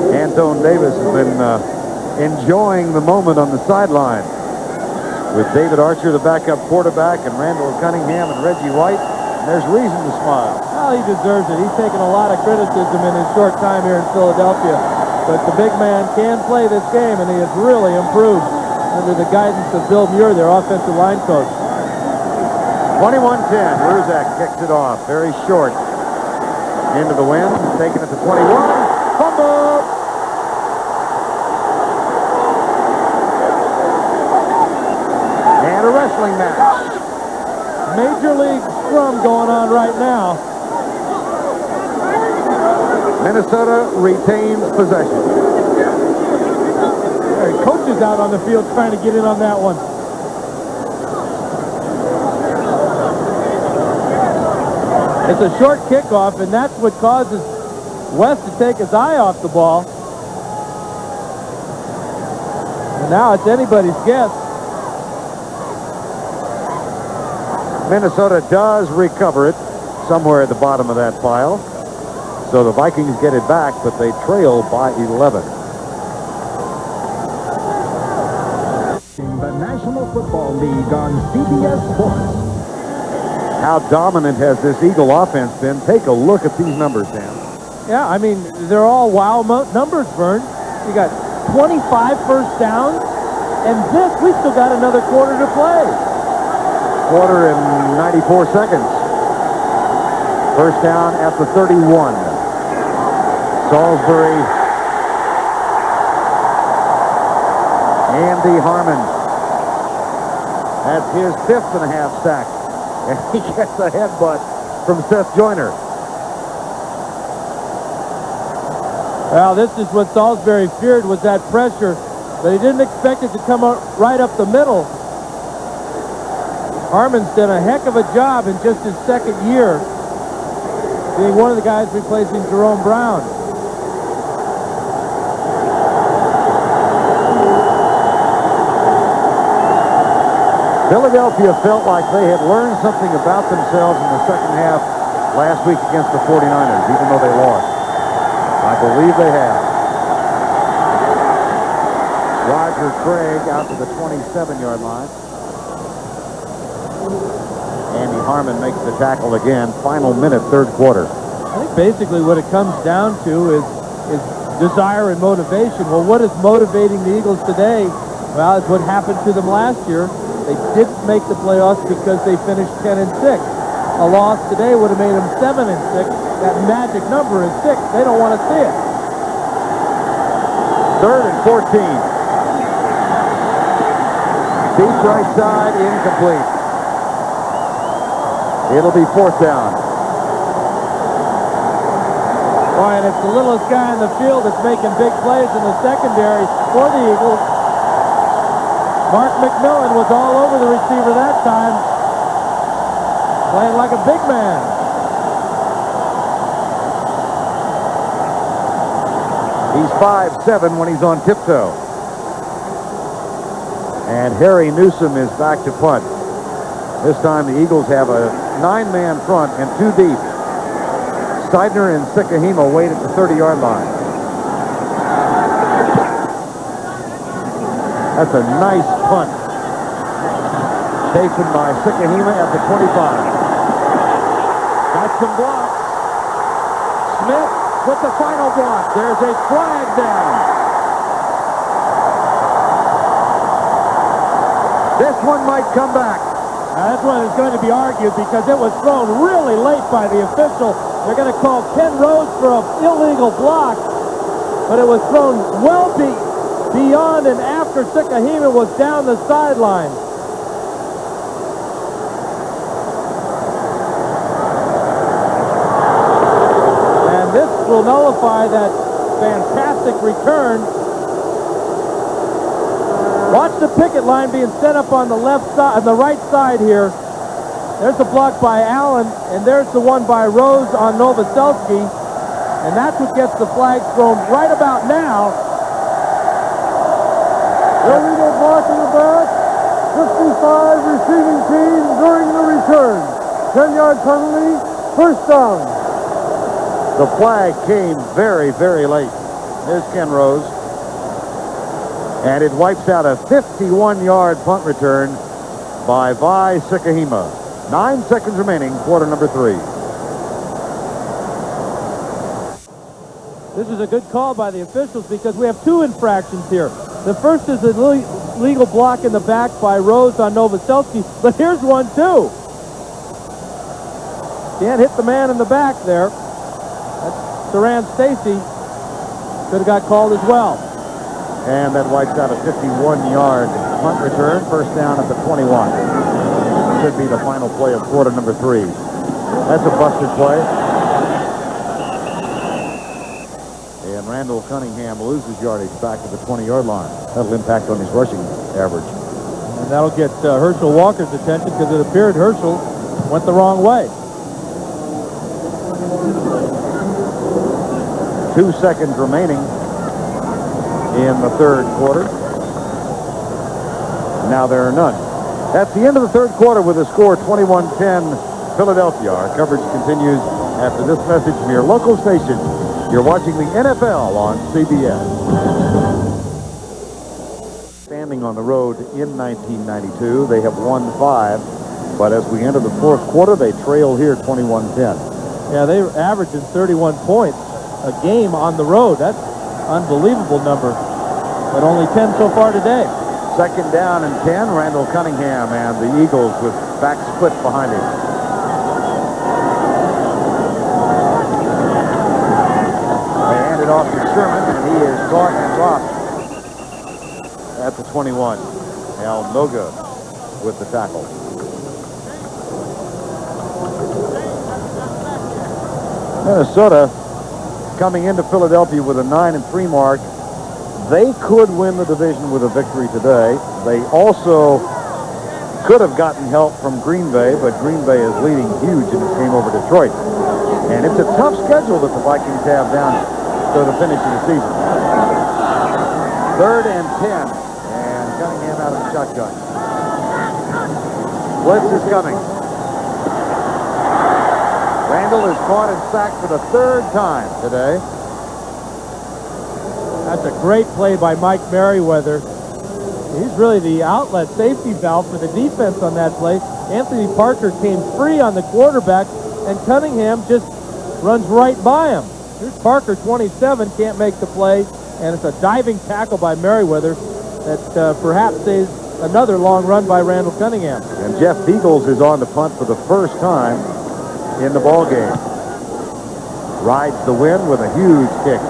Antone Davis has been enjoying the moment on the sideline with David Archer, the backup quarterback, and Randall Cunningham and Reggie White. And there's reason to smile. Well, he deserves it. He's taken a lot of criticism in his short time here in Philadelphia. But the big man can play this game, and he has really improved under the guidance of Bill Muir, their offensive line coach. 21-10. Ruzek kicks it off. Very short. Into the wind. Taking it to 21. Fumble! And a wrestling match. Major League scrum going on right now. Minnesota retains possession. Coach is out on the field trying to get in on that one. It's a short kickoff, and that's what causes West to take his eye off the ball. And now it's anybody's guess. Minnesota does recover it somewhere at the bottom of that pile. So the Vikings get it back, but they trail by 11. The National Football League on CBS Sports. How dominant has this Eagle offense been? Take a look at these numbers, Dan. Yeah, I mean, they're all wow numbers, Verne. You got 25 first downs, and we still got another quarter to play. Quarter in 94 seconds. First down at the 31. Salisbury. Andy Harmon. That's his 5.5 sack. And he gets a headbutt from Seth Joyner. Well, this is what Salisbury feared, was that pressure, but he didn't expect it to come out right up the middle. Harmon's done a heck of a job in just his 2nd year, being one of the guys replacing Jerome Brown. Philadelphia felt like they had learned something about themselves in the 2nd half last week against the 49ers, even though they lost. I believe they have. Roger Craig out to the 27-yard line. Andy Harmon makes the tackle again. Final minute, 3rd quarter. I think basically what it comes down to is desire and motivation. Well, what is motivating the Eagles today? Well, it's what happened to them last year. They didn't make the playoffs because they finished 10-6. A loss today would have made them 7-6. That magic number is 6. They don't want to see it. 3rd and 14. Deep right side, incomplete. It'll be 4th down. Boy, and it's the littlest guy in the field that's making big plays in the secondary for the Eagles. Mark McMillan was all over the receiver that time, playing like a big man. He's 5'7" when he's on tiptoe. And Harry Newsom is back to punt. This time the Eagles have a 9-man front and 2 deep. Seidner and Sikahima wait at the 30-yard line. That's a nice punt. Taken by Sikahima at the 25. Got some blocks. Smith with the final block. There's a flag down. This one might come back. Now, this one is going to be argued because it was thrown really late by the official. They're going to call Ken Rose for an illegal block, but it was thrown well beyond and after Sikahima was down the sideline. And this will nullify that fantastic return. Watch the picket line being set up on the left side, on the right side here. There's the block by Allen, and there's the one by Rose on Novoselsky. And that's what gets the flag thrown right about now. Illegal block in the back. 55 receiving team during the return. 10-yard penalty. 1st down. The flag came very, very late. There's Ken Rose. And it wipes out a 51-yard punt return by Vi Sikahima. 9 seconds remaining, quarter number 3. This is a good call by the officials because we have 2 infractions here. The first is a legal block in the back by Rose on Novoselsky, but here's one too. Can't hit the man in the back there. That's Saran Stacy. Could have got called as well. And that wipes out a 51-yard punt return. 1st down at the 21. Could be the final play of quarter number 3. That's a busted play. And Randall Cunningham loses yardage back to the 20-yard line. That'll impact on his rushing average. And that'll get Herschel Walker's attention because it appeared Herschel went the wrong way. 2 seconds remaining in the 3rd quarter. Now there are none. That's the end of the 3rd quarter with a score 21-10 Philadelphia. Our coverage continues after this message from your local station. You're watching the NFL on CBS. Standing on the road in 1992, they have won 5, but as we enter the 4th quarter, they trail here 21-10. Yeah, they were averaging 31 points a game on the road. That's unbelievable number, but only 10 so far today. 2nd down and 10. Randall Cunningham and the Eagles with back split behind him. They hand it off to Sherman, and he is caught and dropped at the 21. Al Noga with the tackle. Minnesota coming into Philadelphia with a 9-3 mark. They could win the division with a victory today. They also could have gotten help from Green Bay, but Green Bay is leading huge in this game over Detroit. And it's a tough schedule that the Vikings have down to the finish of the season. 3rd and 10. And Cunningham out of the shotgun. Blitz is coming. Randall is caught and sacked for the 3rd time today. That's a great play by Mike Merriweather. He's really the outlet safety valve for the defense on that play. Anthony Parker came free on the quarterback, and Cunningham just runs right by him. Here's Parker, 27, can't make the play, and it's a diving tackle by Merriweather that perhaps saves another long run by Randall Cunningham. And Jeff Beagles is on the punt for the 1st time in the ball game. Rides the wind with a huge kick.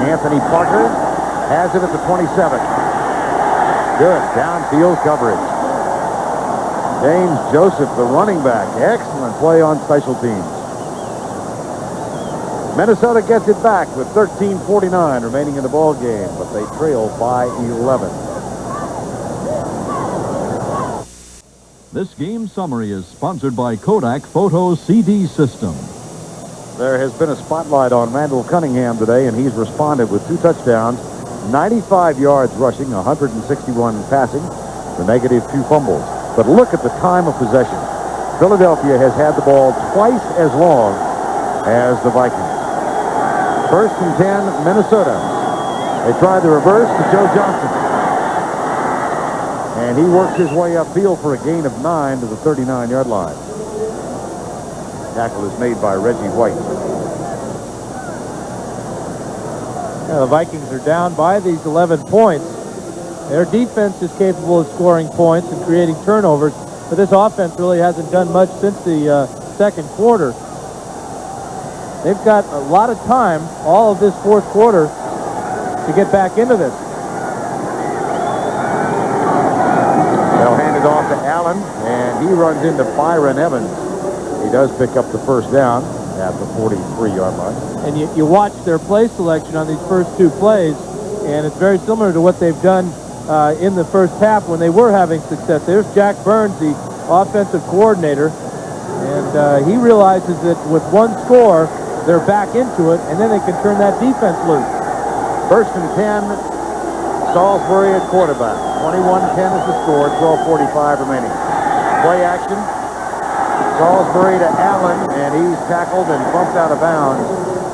Anthony Parker has it at the 27. Good downfield coverage. James Joseph, the running back. Excellent play on special teams. Minnesota gets it back with 13:49 remaining in the ball game, but they trail by 11. This game summary is sponsored by Kodak Photo CD System. There has been a spotlight on Randall Cunningham today, and he's responded with 2 touchdowns, 95 yards rushing, 161 passing, the negative 2 fumbles. But look at the time of possession. Philadelphia has had the ball twice as long as the Vikings. 1st and 10, Minnesota. They try the reverse to Joe Johnson. And he works his way upfield for a gain of 9 to the 39-yard line. Tackle is made by Reggie White. Yeah, the Vikings are down by these 11 points. Their defense is capable of scoring points and creating turnovers, but this offense really hasn't done much since the second quarter. They've got a lot of time, all of this fourth quarter, to get back into this. They'll hand it off to Allen, and he runs into Byron Evans. He does pick up the first down at the 43-yard line. And you watch their play selection on these first 2 plays, and it's very similar to what they've done in the first half when they were having success. There's Jack Burns, the offensive coordinator, and he realizes that with 1 score, they're back into it, and then they can turn that defense loose. 1st and 10, Salisbury at quarterback. 21-10 is the score, 12:45 remaining. Play action. Salisbury to Allen, and he's tackled and bumped out of bounds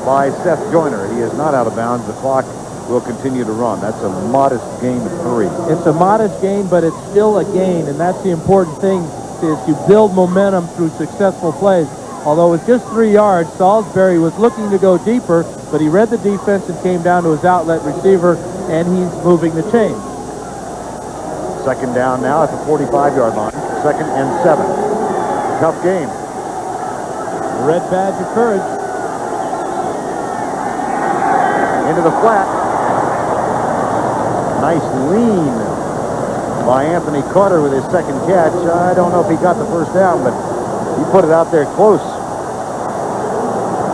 by Seth Joyner. He is not out of bounds. The clock will continue to run. That's a modest gain of 3. It's a modest gain, but it's still a gain, and that's the important thing, is to build momentum through successful plays. Although it's just 3 yards, Salisbury was looking to go deeper, but he read the defense and came down to his outlet receiver, and he's moving the chains. 2nd down now at the 45-yard line. 2nd and 7. Tough game. Red badge of courage. Into the flat. Nice lean by Anthony Carter with his 2nd catch. I don't know if he got the first down, but he put it out there close.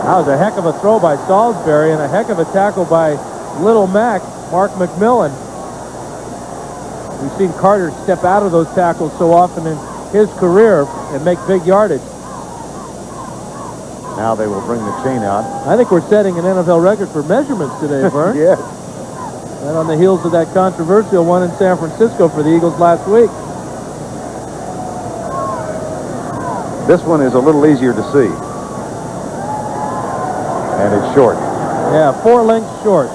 That was a heck of a throw by Salisbury and a heck of a tackle by Little Mac, Mark McMillan. We've seen Carter step out of those tackles so often in his career and make big yardage. Now they will bring the chain out. I think we're setting an NFL record for measurements today, Verne. Yes. And on the heels of that controversial one in San Francisco for the Eagles last week. This one is a little easier to see. And it's short. Yeah, 4 lengths short.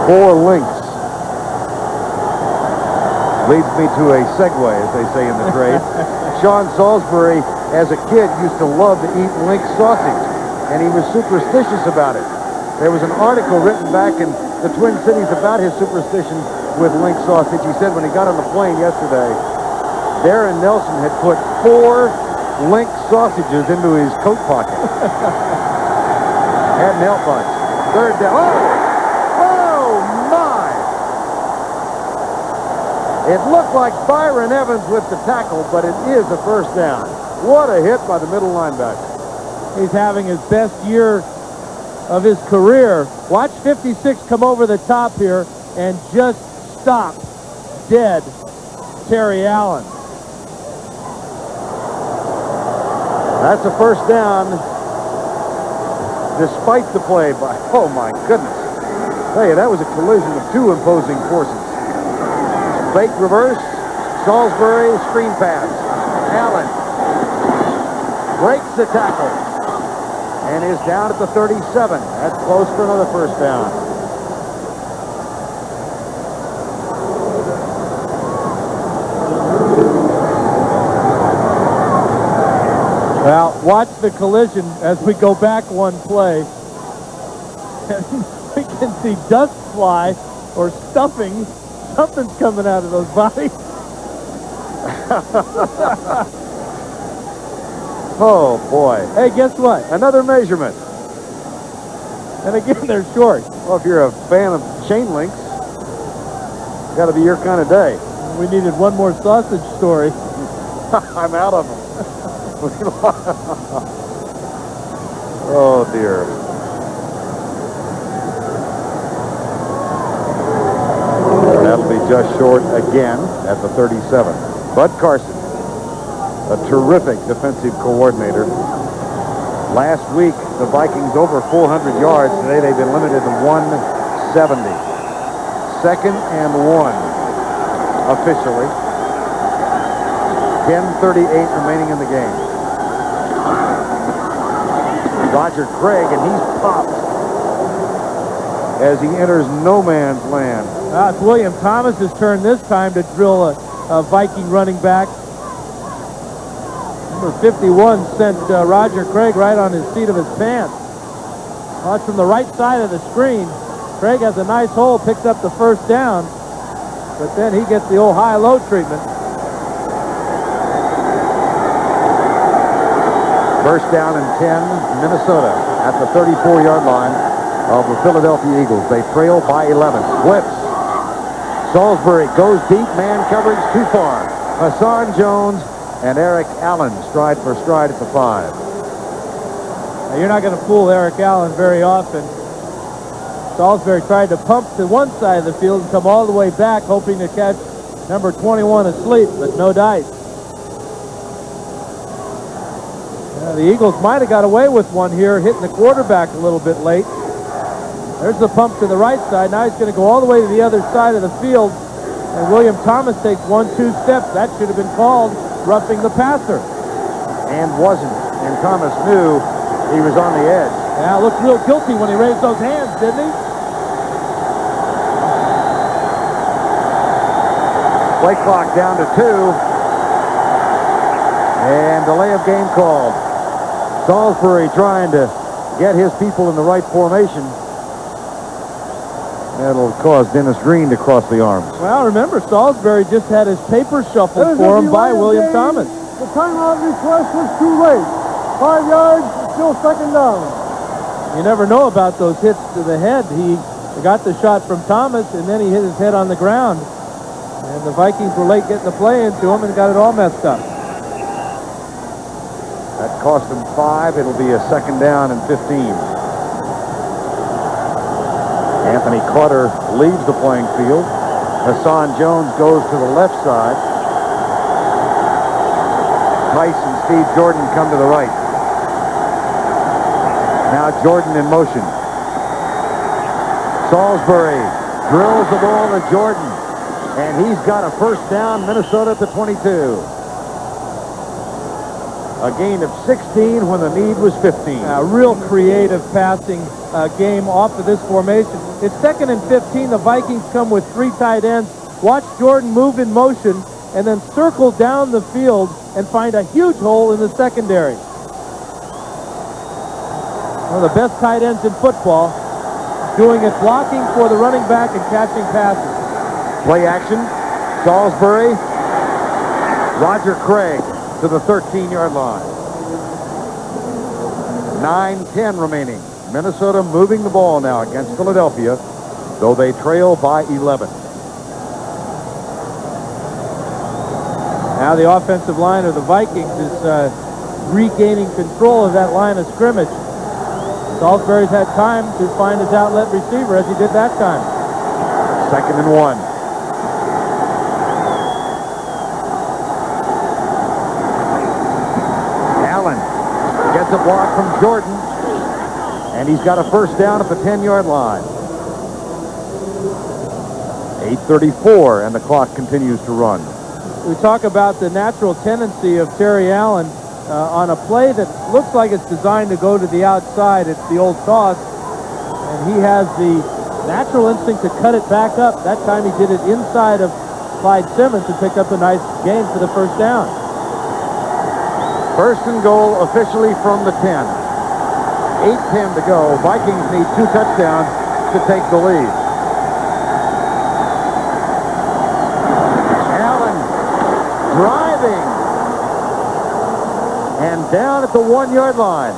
4 lengths. Leads me to a segue, as they say in the trade. Sean Salisbury, as a kid, used to love to eat link sausage, and he was superstitious about it. There was an article written back in the Twin Cities about his superstition with link sausage. He said when he got on the plane yesterday, Darren Nelson had put 4 link sausages into his coat pocket. Hadn't helped much. 3rd down. Oh, my! It looked like Byron Evans with the tackle, but it is a first down. What a hit by the middle linebacker. He's having his best year of his career. Watch 56 come over the top here and just stop dead Terry Allen. That's a first down, despite the play by, oh my goodness. I tell you, that was a collision of 2 imposing forces. Fake reverse, Salisbury, screen pass. Allen breaks the tackle and is down at the 37. That's close for another first down. Well, watch the collision as we go back 1 play. We can see dust fly or stuffing. Something's coming out of those bodies. Oh, boy. Hey, guess what? Another measurement. And again, they're short. Well, if you're a fan of chain links, it's got to be your kind of day. We needed one more sausage story. I'm out of them. Oh, dear. That'll be just short again at the 37. Bud Carson, a terrific defensive coordinator. Last week, the Vikings over 400 yards. Today, they've been limited to 170. 2nd and 1, officially. 10:38 remaining in the game. Roger Craig, and he's popped as he enters no man's land. It's William Thomas's turn this time to drill a Viking running back. Number 51 sent Roger Craig right on his seat of his pants. It's from the right side of the screen. Craig has a nice hole, picks up the first down, but then he gets the old high-low treatment. First down and 10, Minnesota at the 34-yard line of the Philadelphia Eagles. They trail by 11. Flips. Salisbury goes deep. Man coverage too far. Hassan Jones and Eric Allen stride for stride at the 5. Now, you're not going to fool Eric Allen very often. Salisbury tried to pump to one side of the field and come all the way back, hoping to catch number 21 asleep, but no dice. The Eagles might have got away with one here, hitting the quarterback a little bit late. There's the pump to the right side. Now he's going to go all the way to the other side of the field. And William Thomas takes 1-2 steps. That should have been called roughing the passer. And wasn't. And Thomas knew he was on the edge. Yeah, looked real guilty when he raised those hands, didn't he? Play clock down to 2. And delay of game called. Salisbury trying to get his people in the right formation. That'll cause Dennis Green to cross the arms. Well, remember, Salisbury just had his paper shuffled for him by William Thomas. The timeout request was too late. 5 yards, still 2nd down. You never know about those hits to the head. He got the shot from Thomas, and then he hit his head on the ground. And the Vikings were late getting the play into him and got it all messed up. That cost him 5. It'll be a 2nd down and 15. Anthony Clutter leaves the playing field. Hassan Jones goes to the left side. Tice and Steve Jordan come to the right. Now Jordan in motion. Salisbury drills the ball to Jordan. And he's got a first down, Minnesota at the 22. A gain of 16 when the need was 15. A real creative passing game off of this formation. It's 2nd and 15. The Vikings come with 3 tight ends. Watch Jordan move in motion and then circle down the field and find a huge hole in the secondary. One of the best tight ends in football, doing it blocking for the running back and catching passes. Play action. Salisbury. Roger Craig to the 13-yard line. 9:10 remaining. Minnesota moving the ball now against Philadelphia, though they trail by 11. Now the offensive line of the Vikings is regaining control of that line of scrimmage. Salisbury's had time to find his outlet receiver as he did that time. 2nd and 1. Gets a block from Jordan, and he's got a first down at the 10-yard line. 8:34, and the clock continues to run. We talk about the natural tendency of Terry Allen on a play that looks like it's designed to go to the outside. It's the old toss, and he has the natural instinct to cut it back up. That time he did it inside of Clyde Simmons and picked up a nice gain for the first down. First and goal officially from the 10. 8:10 to go. Vikings need 2 touchdowns to take the lead. Allen driving. And down at the 1-yard line.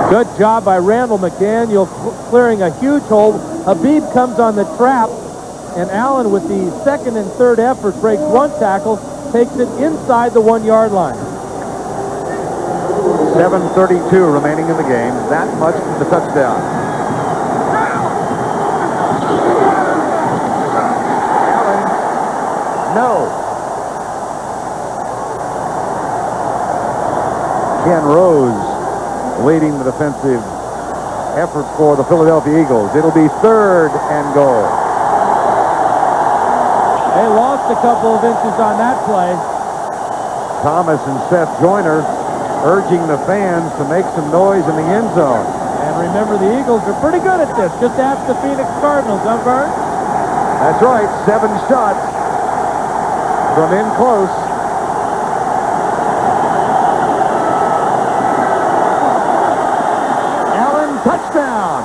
Good job by Randall McDaniel clearing a huge hole. Habib comes on the trap, and Allen with the second and third effort breaks one tackle, takes it inside the 1-yard line. 7:32 remaining in the game. That much for the touchdown. Allen, no. Ken Rose leading the defensive effort for the Philadelphia Eagles. It'll be 3rd and goal. They lost a couple of inches on that play. Thomas and Seth Joyner urging the fans to make some noise in the end zone. And remember, the Eagles are pretty good at this. Just ask the Phoenix Cardinals, huh, Verne? That's right, 7 shots from in close. Allen, touchdown.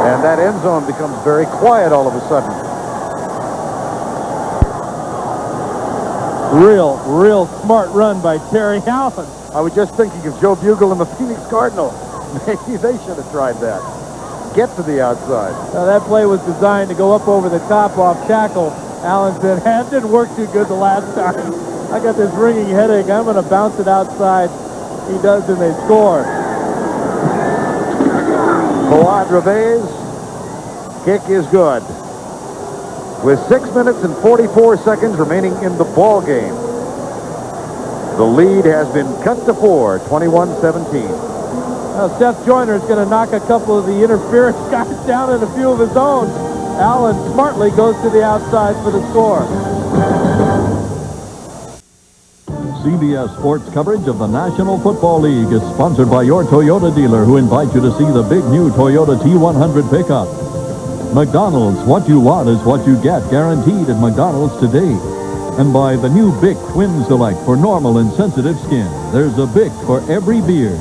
And that end zone becomes very quiet all of a sudden. Real smart run by Terry Allen. I was just thinking of Joe Bugle and the Phoenix Cardinals. Maybe they should have tried that. Get to the outside. Now, that play was designed to go up over the top off tackle. Allen said, that didn't work too good the last time. I got this ringing headache. I'm going to bounce it outside. He does, and they score. Fouts Reve's kick is good. With 6 minutes and 44 seconds remaining in the ball game, the lead has been cut to 4, 21-17. Now, Seth Joyner is going to knock a couple of the interference guys down and a few of his own. Allen smartly goes to the outside for the score. CBS Sports coverage of the National Football League is sponsored by your Toyota dealer, who invites you to see the big new Toyota T100 pickup. McDonald's, what you want is what you get, guaranteed at McDonald's today. And by the new Bic Twin Select for normal and sensitive skin. There's a Bic for every beard.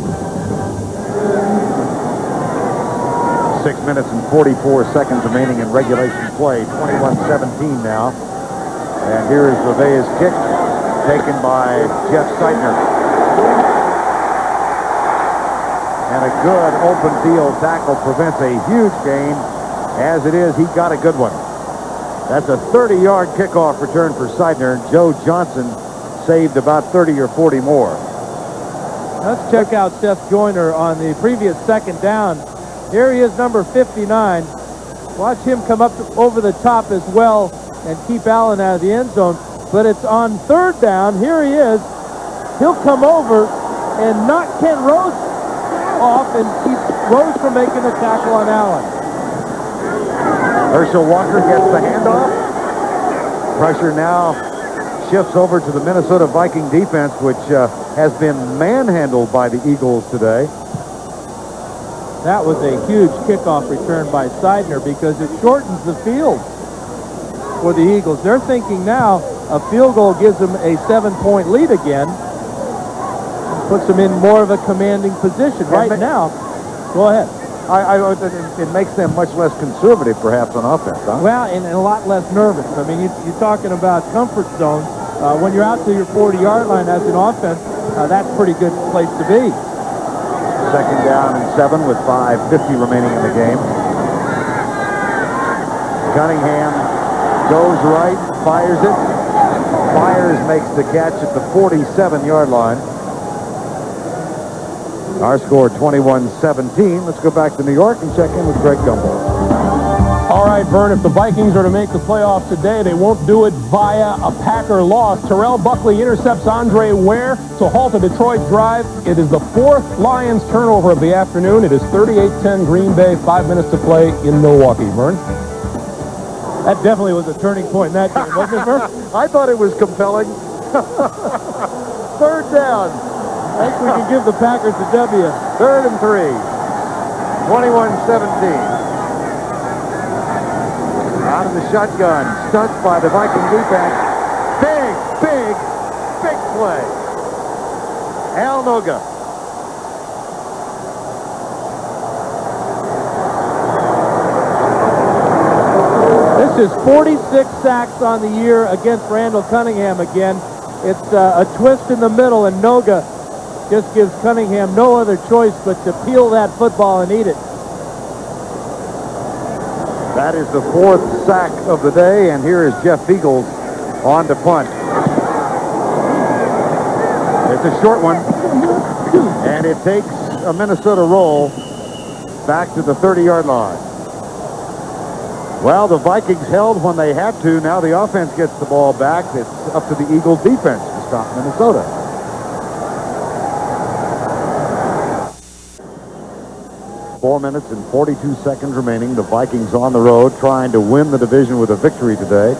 6 minutes and 44 seconds remaining in regulation play. 21-17 now. And here is Reve's kick, taken by Jeff Seidner. And a good open field tackle prevents a huge gain. As it is, he got a good one. That's a 30-yard kickoff return for Seidner. Joe Johnson saved about 30 or 40 more. Let's check out Seth Joyner on the previous second down. Here he is, number 59. Watch him come up over the top as well and keep Allen out of the end zone. But it's on 3rd down. Here he is. He'll come over and knock Ken Rose off and keep Rose from making the tackle on Allen. Herschel Walker gets the handoff. Pressure now shifts over to the Minnesota Viking defense, which has been manhandled by the Eagles today. That was a huge kickoff return by Seidner because it shortens the field for the Eagles. They're thinking now a field goal gives them a 7-point lead again. Puts them in more of a commanding position. Right now, go ahead. It makes them much less conservative, perhaps, on offense, huh? Well, and a lot less nervous. I mean, you're talking about comfort zones. When you're out to your 40-yard line as an offense, that's a pretty good place to be. 2nd down and 7 with 5:50 remaining in the game. Cunningham goes right, fires it. Fires, makes the catch at the 47-yard line. Our score 21-17. Let's go back to New York and check in with Greg Gumbel. All right, Verne, if the Vikings are to make the playoffs today, they won't do it via a Packer loss. Terrell Buckley intercepts Andre Ware to halt a Detroit drive. It is the 4th Lions turnover of the afternoon. It is 38-10 Green Bay, 5 minutes to play in Milwaukee. Verne? That definitely was a turning point in that game, wasn't it, Verne? I thought it was compelling. 3rd down. I think we can give the Packers a W. 3rd and 3. 21-17. Out of the shotgun. Stunt by the Viking defense. Big play. Al Noga. This This is 46 sacks on the year against Randall Cunningham again. It's a twist in the middle, and Noga just gives Cunningham no other choice but to peel that football and eat it. That is the 4th sack of the day, and here is Jeff Eagles on to punt. It's a short one, and it takes a Minnesota roll back to the 30-yard line. Well, the Vikings held when they had to. Now the offense gets the ball back. It's up to the Eagle defense to stop Minnesota. Four minutes and 42 seconds remaining. The Vikings on the road trying to win the division with a victory today.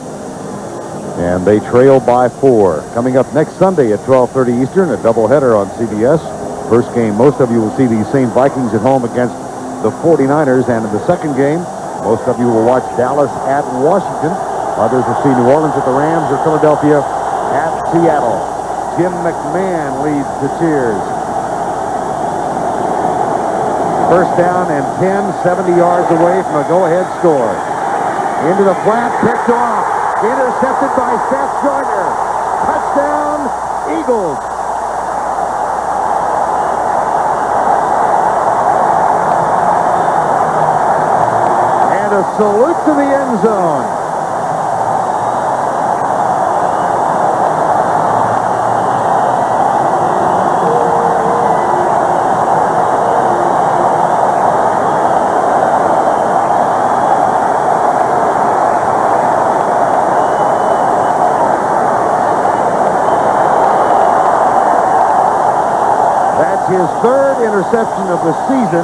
And they trail by 4. Coming up next Sunday at 12:30 Eastern, a doubleheader on CBS. First game, most of you will see these same Vikings at home against the 49ers. And in the second game, most of you will watch Dallas at Washington. Others will see New Orleans at the Rams or Philadelphia at Seattle. Jim McMahon leads the cheers. First down and 10, 70 yards away from a go-ahead score. Into the flat, picked off. Intercepted by Seth Joyner. Touchdown, Eagles. And a salute to the end zone. His 3rd interception of the season,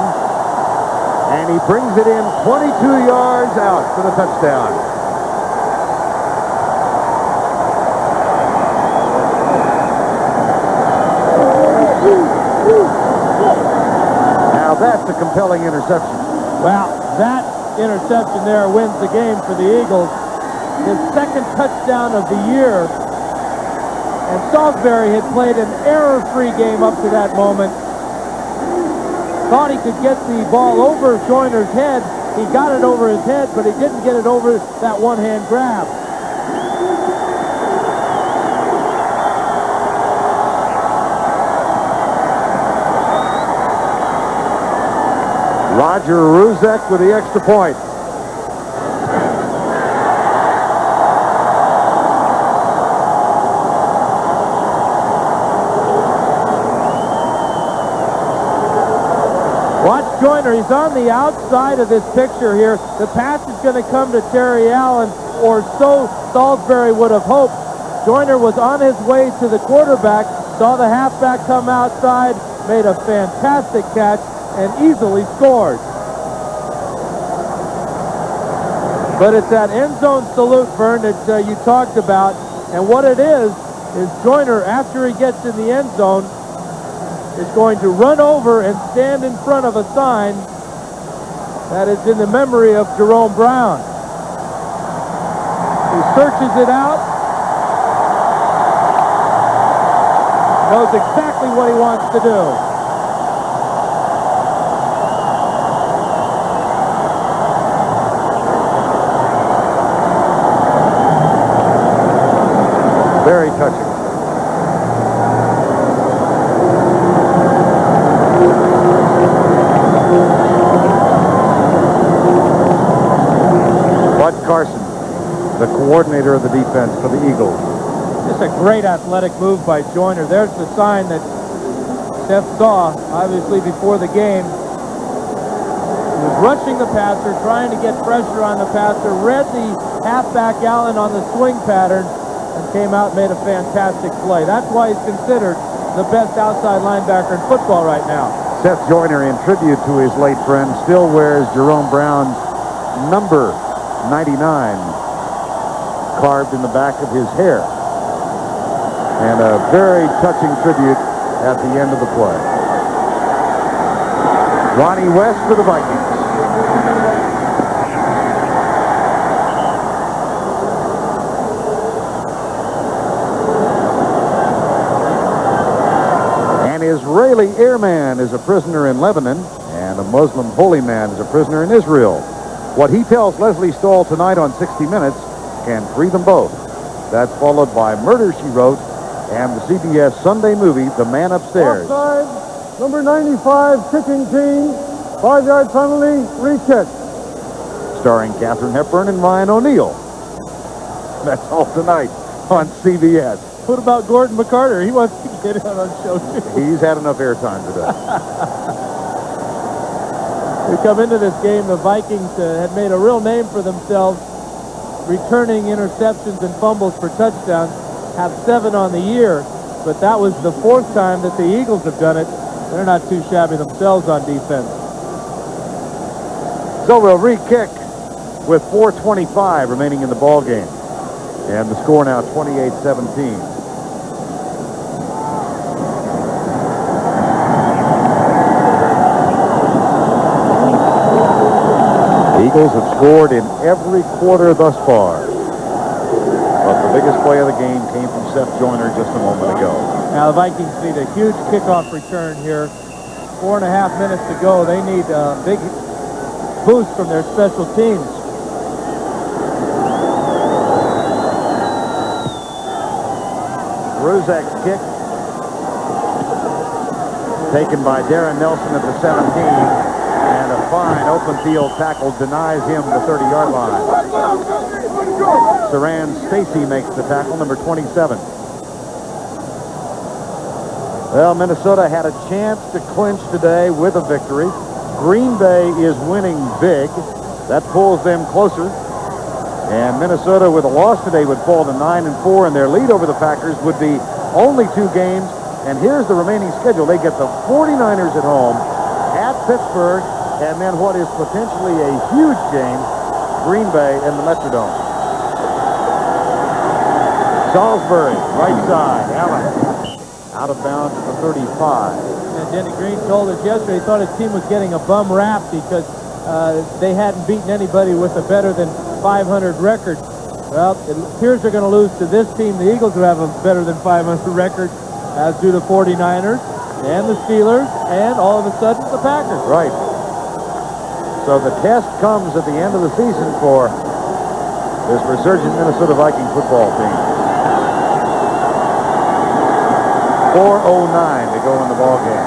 and he brings it in 22 yards out for the touchdown. Now that's a compelling interception. Well, that interception there wins the game for the Eagles. His 2nd touchdown of the year. And Salisbury had played an error-free game up to that moment. Thought he could get the ball over Joyner's head. He got it over his head, but he didn't get it over that one-hand grab. Roger Ruzek with the extra point. Watch Joyner. He's on the outside of this picture here. The pass is going to come to Terry Allen, or so Salisbury would have hoped. Joyner was on his way to the quarterback, saw the halfback come outside, made a fantastic catch, and easily scored. But it's that end zone salute, Verne, that you talked about. And what it is Joyner, after he gets in the end zone, is going to run over and stand in front of a sign that is in the memory of Jerome Brown. He searches it out, knows exactly what he wants to do. Very touching. Bud Carson, the coordinator of the defense for the Eagles. Just a great athletic move by Joyner. There's the sign that Seth saw, obviously, before the game. He was rushing the passer, trying to get pressure on the passer, read the halfback Allen on the swing pattern, and came out and made a fantastic play. That's why he's considered the best outside linebacker in football right now. Seth Joyner, in tribute to his late friend, still wears Jerome Brown's number 99 carved in the back of his hair. And a very touching tribute at the end of the play. Ronnie West for the Vikings. An Israeli airman is a prisoner in Lebanon, and a Muslim holy man is a prisoner in Israel. What he tells Leslie Stahl tonight on 60 Minutes can free them both. That's followed by Murder, She Wrote and the CBS Sunday movie, The Man Upstairs. Offside, number 95, kicking team, 5-yard penalty, re-kick. Starring Katharine Hepburn and Ryan O'Neal. That's all tonight on CBS. What about Gordon McCarter? He wants to get in on the show, too. He's had enough airtime today. We come into this game, the Vikings had made a real name for themselves, returning interceptions and fumbles for touchdowns, have 7 on the year, but that was the 4th time that the Eagles have done it. They're not too shabby themselves on defense. So we'll re-kick with 4:25 remaining in the ball game. And the score now 28-17. The Eagles have scored in every quarter thus far. But the biggest play of the game came from Seth Joyner just a moment ago. Now the Vikings need a huge kickoff return here. 4.5 minutes to go. They need a big boost from their special teams. Ruzek's kick taken by Darren Nelson at the 17, and a fine open field tackle denies him the 30-yard line. Saran Stacy makes the tackle, number 27. Well, Minnesota had a chance to clinch today with a victory. Green Bay is winning big. That pulls them closer. And Minnesota, with a loss today, would fall to 9-4, and their lead over the Packers would be only 2 games. And here's the remaining schedule. They get the 49ers at home, at Pittsburgh, and then what is potentially a huge game, Green Bay in the Metrodome. Salisbury, right side, Allen, out of bounds at the 35. And Denny Green told us yesterday he thought his team was getting a bum rap because they hadn't beaten anybody with a better than 500 record. Well, it appears they're going to lose to this team. The Eagles who have a better than 500 record, as do the 49ers and the Steelers, and all of a sudden the Packers. Right. So the test comes at the end of the season for this resurgent Minnesota Viking football team. 4:09 to go in the ball game.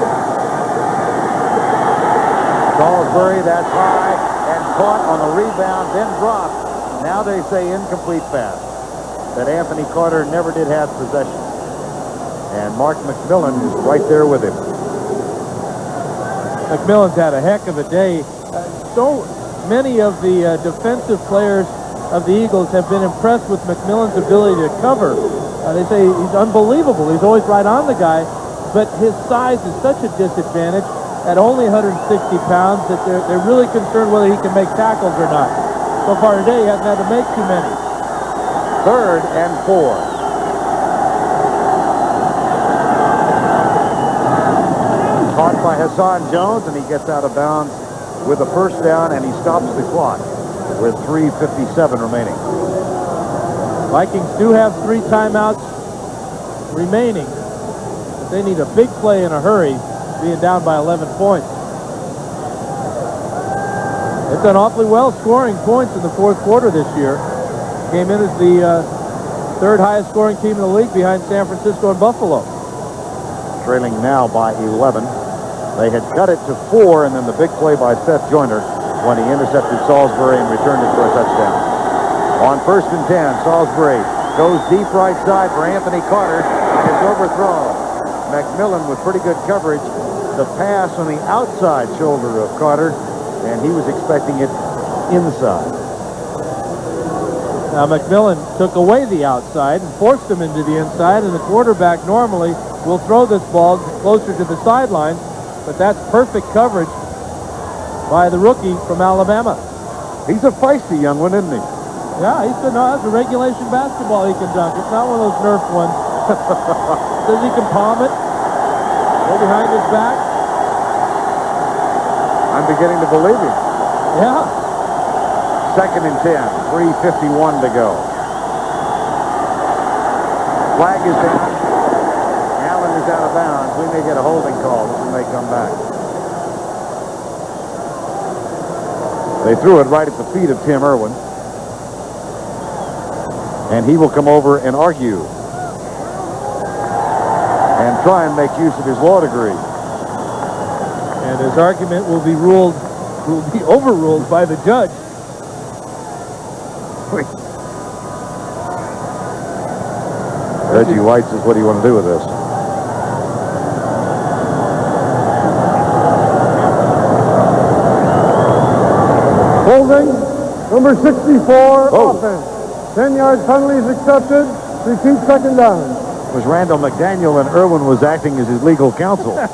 Salisbury, that's high, and caught on the rebound, then dropped. Now they say incomplete pass. That Anthony Carter never did have possession. And Mark McMillan is right there with him. McMillan's had a heck of a day. So many of the defensive players of the Eagles have been impressed with McMillan's ability to cover. They say he's unbelievable. He's always right on the guy, but his size is such a disadvantage at only 160 pounds that they're really concerned whether he can make tackles or not. So far today, he hasn't had to make too many. 3rd and 4. Caught by Hassan Jones, and he gets out of bounds with a first down, and he stops the clock with 3:57 remaining. Vikings do have 3 timeouts remaining, but they need a big play in a hurry, being down by 11 points. They've done awfully well scoring points in the 4th quarter this year. Came in as the 3rd highest scoring team in the league behind San Francisco and Buffalo. Trailing now by 11. They had cut it to 4, and then the big play by Seth Joyner when he intercepted Salisbury and returned it for a touchdown. On 1st and 10, Salisbury goes deep right side for Anthony Carter, and is overthrown. McMillan with pretty good coverage. The pass on the outside shoulder of Carter, and he was expecting it inside. Now McMillan took away the outside and forced him into the inside, and the quarterback normally will throw this ball closer to the sidelines, but that's perfect coverage by the rookie from Alabama. He's a feisty young one, isn't he? Yeah, he said, no, that's a regulation basketball he can dunk. It's not one of those Nerf ones. Says he can palm it, go behind his back. I'm beginning to believe him. Yeah. 2nd and 10, 3:51 to go. Flag is down. Allen is out of bounds. We may get a holding call when they come back. They threw it right at the feet of Tim Irwin. And he will come over and argue and try and make use of his law degree. And his argument will be overruled by the judge. Reggie White says, what do you want to do with this? Holding, number 64, offense. 10-yard penalty is accepted. Repeat second down. It was Randall McDaniel, and Irwin was acting as his legal counsel. Yeah,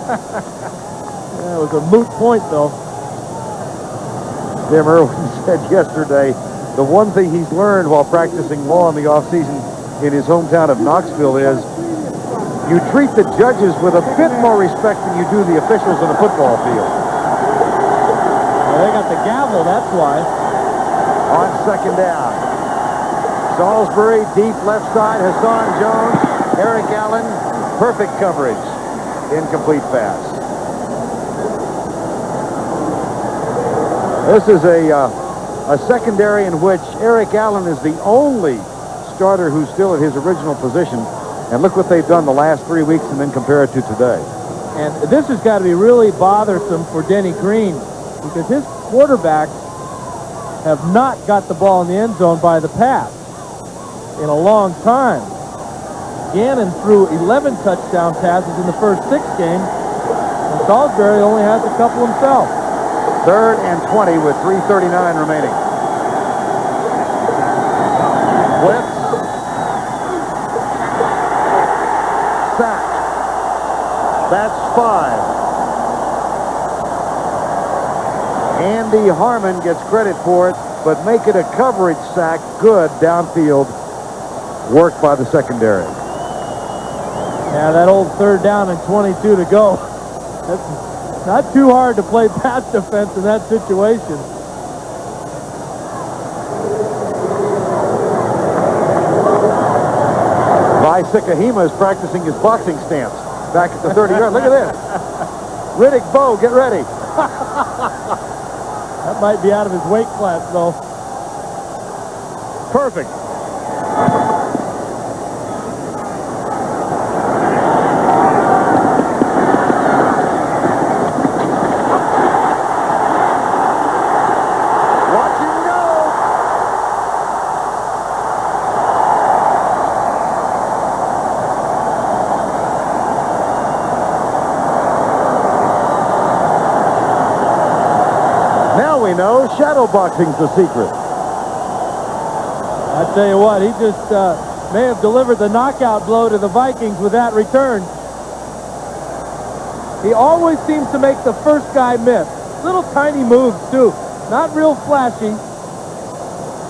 it was a moot point, though. Tim Irwin said yesterday, the one thing he's learned while practicing law in the offseason in his hometown of Knoxville is you treat the judges with a bit more respect than you do the officials in a football field. Well, they got the gavel, that's why. On second down. Salisbury, deep left side, Hassan Jones, Eric Allen, perfect coverage. Incomplete pass. This is a secondary in which Eric Allen is the only starter who's still at his original position. And look what they've done the last 3 weeks and then compare it to today. And this has got to be really bothersome for Denny Green because his quarterbacks have not got the ball in the end zone by the pass in a long time. Gannon threw 11 touchdown passes in the first 6 games, and Salisbury only has a couple himself. 3rd and 20 with 3:39 remaining. Blitz. Sack. That's 5. Andy Harmon gets credit for it, but make it a coverage sack. Good downfield work by the secondary. Yeah, that old 3rd down and 22 to go. That's not too hard to play pass defense in that situation. Vi Sikahima is practicing his boxing stance back at the 30-yard. Look at this. Riddick Bowe, get ready. That might be out of his weight class, though. Perfect. Shadow boxing's the secret. I tell you what, he just may have delivered the knockout blow to the Vikings with that return. He always seems to make the first guy miss. Little tiny moves, too. Not real flashy,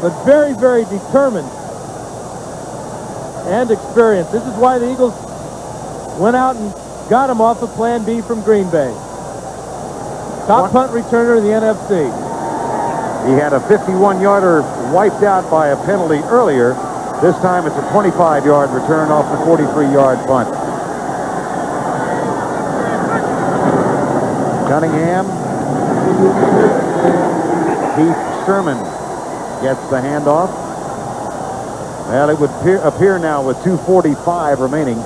but very, very determined and experienced. This is why the Eagles went out and got him off of Plan B from Green Bay. Top punt returner in the NFC. He had a 51-yarder wiped out by a penalty earlier. This time it's a 25-yard return off the 43-yard punt. Cunningham. Keith Sherman gets the handoff. Well, it would appear now with 2:45 remaining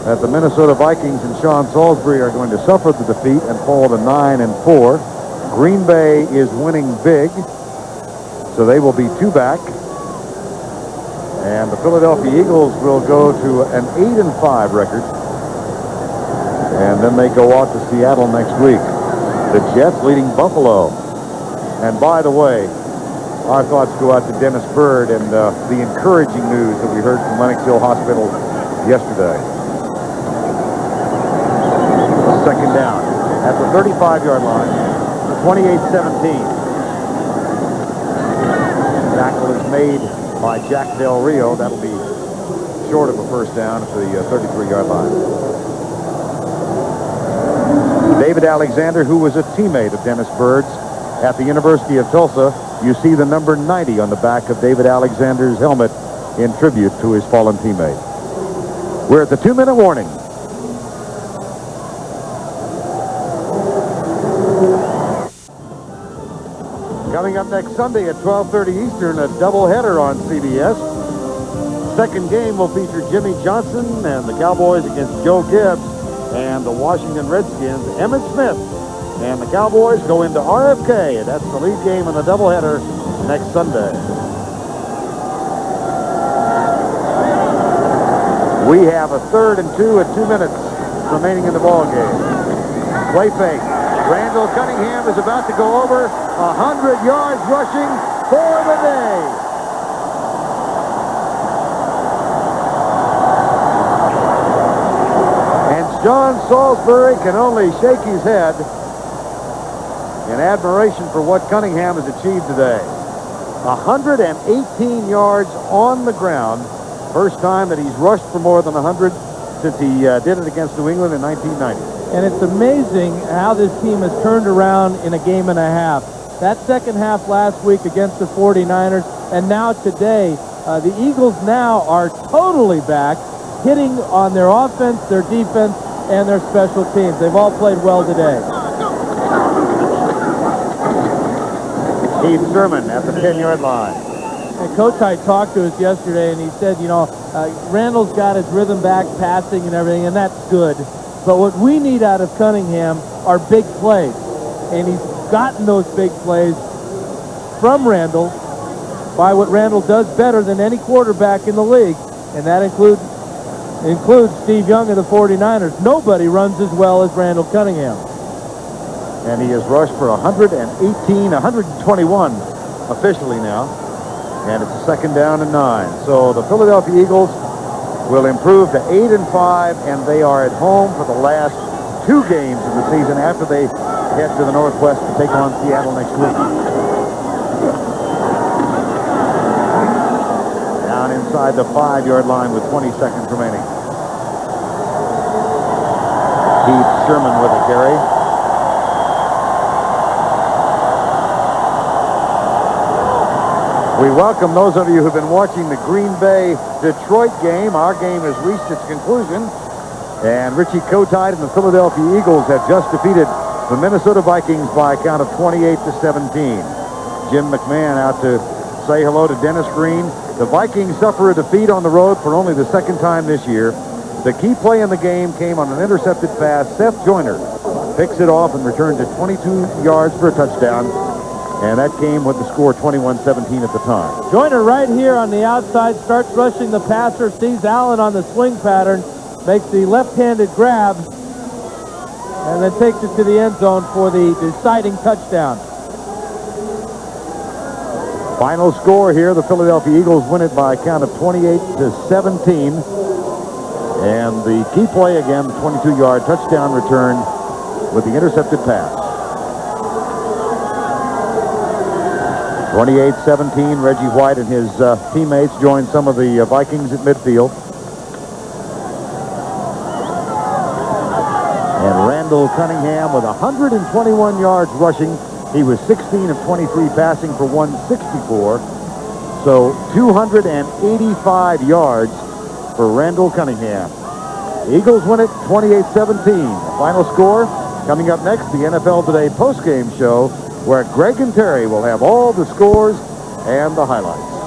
that the Minnesota Vikings and Sean Salisbury are going to suffer the defeat and fall to 9-4. Green Bay is winning big, so they will be 2 back. And the Philadelphia Eagles will go to an 8-5 record. And then they go out to Seattle next week. The Jets leading Buffalo. And by the way, our thoughts go out to Dennis Byrd and the encouraging news that we heard from Lenox Hill Hospital yesterday. Second down at the 35-yard line. 28-17. Tackle is made by Jack Del Rio. That'll be short of a first down at the 33-yard line. David Alexander, who was a teammate of Dennis Byrd's at the University of Tulsa. You see the number 90 on the back of David Alexander's helmet in tribute to his fallen teammate. We're at the 2-minute warning. Coming up next Sunday at 12:30 Eastern, a doubleheader on CBS. Second game will feature Jimmy Johnson and the Cowboys against Joe Gibbs and the Washington Redskins. Emmitt Smith and the Cowboys go into RFK. That's the lead game in the doubleheader next Sunday. We have a 3rd and 2 at 2 minutes remaining in the ball game. Play fake. Randall Cunningham is about to go over 100 yards rushing for the day. And John Salisbury can only shake his head in admiration for what Cunningham has achieved today. 118 yards on the ground. First time that he's rushed for more than 100 since he did it against New England in 1990. And it's amazing how this team has turned around in a game and a half. That second half last week against the 49ers, and now today, the Eagles now are totally back, hitting on their offense, their defense, and their special teams. They've all played well today. Keith Sherman at the 10-yard line. And Coach I talked to us yesterday, and he said, you know, Randall's got his rhythm back, passing and everything, and that's good. But what we need out of Cunningham are big plays. And he's gotten those big plays from Randall by what Randall does better than any quarterback in the league. And that includes Steve Young of the 49ers. Nobody runs as well as Randall Cunningham. And he has rushed for 121 officially now. And it's a 2nd down and 9. So the Philadelphia Eagles will improve to 8-5, and they are at home for the last 2 games of the season after they head to the Northwest to take on Seattle next week. Down inside the 5-yard line with 20 seconds remaining. Keith Sherman with a carry. We welcome those of you who've been watching the Green Bay-Detroit game. Our game has reached its conclusion, and Richie Kotite and the Philadelphia Eagles have just defeated the Minnesota Vikings by a count of 28-17. Jim McMahon out to say hello to Dennis Green. The Vikings suffer a defeat on the road for only the 2nd time this year. The key play in the game came on an intercepted pass. Seth Joyner picks it off and returns it 22 yards for a touchdown. And that came with the score 21-17 at the time. Joyner right here on the outside starts rushing the passer, sees Allen on the swing pattern, makes the left-handed grab, and then takes it to the end zone for the deciding touchdown. Final score here, the Philadelphia Eagles win it by a count of 28-17. And the key play again, the 22-yard touchdown return with the intercepted pass. 28-17, Reggie White and his teammates join some of the Vikings at midfield. And Randall Cunningham with 121 yards rushing. He was 16 of 23 passing for 164. So 285 yards for Randall Cunningham. The Eagles win it 28-17. The final score coming up next, the NFL Today postgame show, where Greg and Terry will have all the scores and the highlights.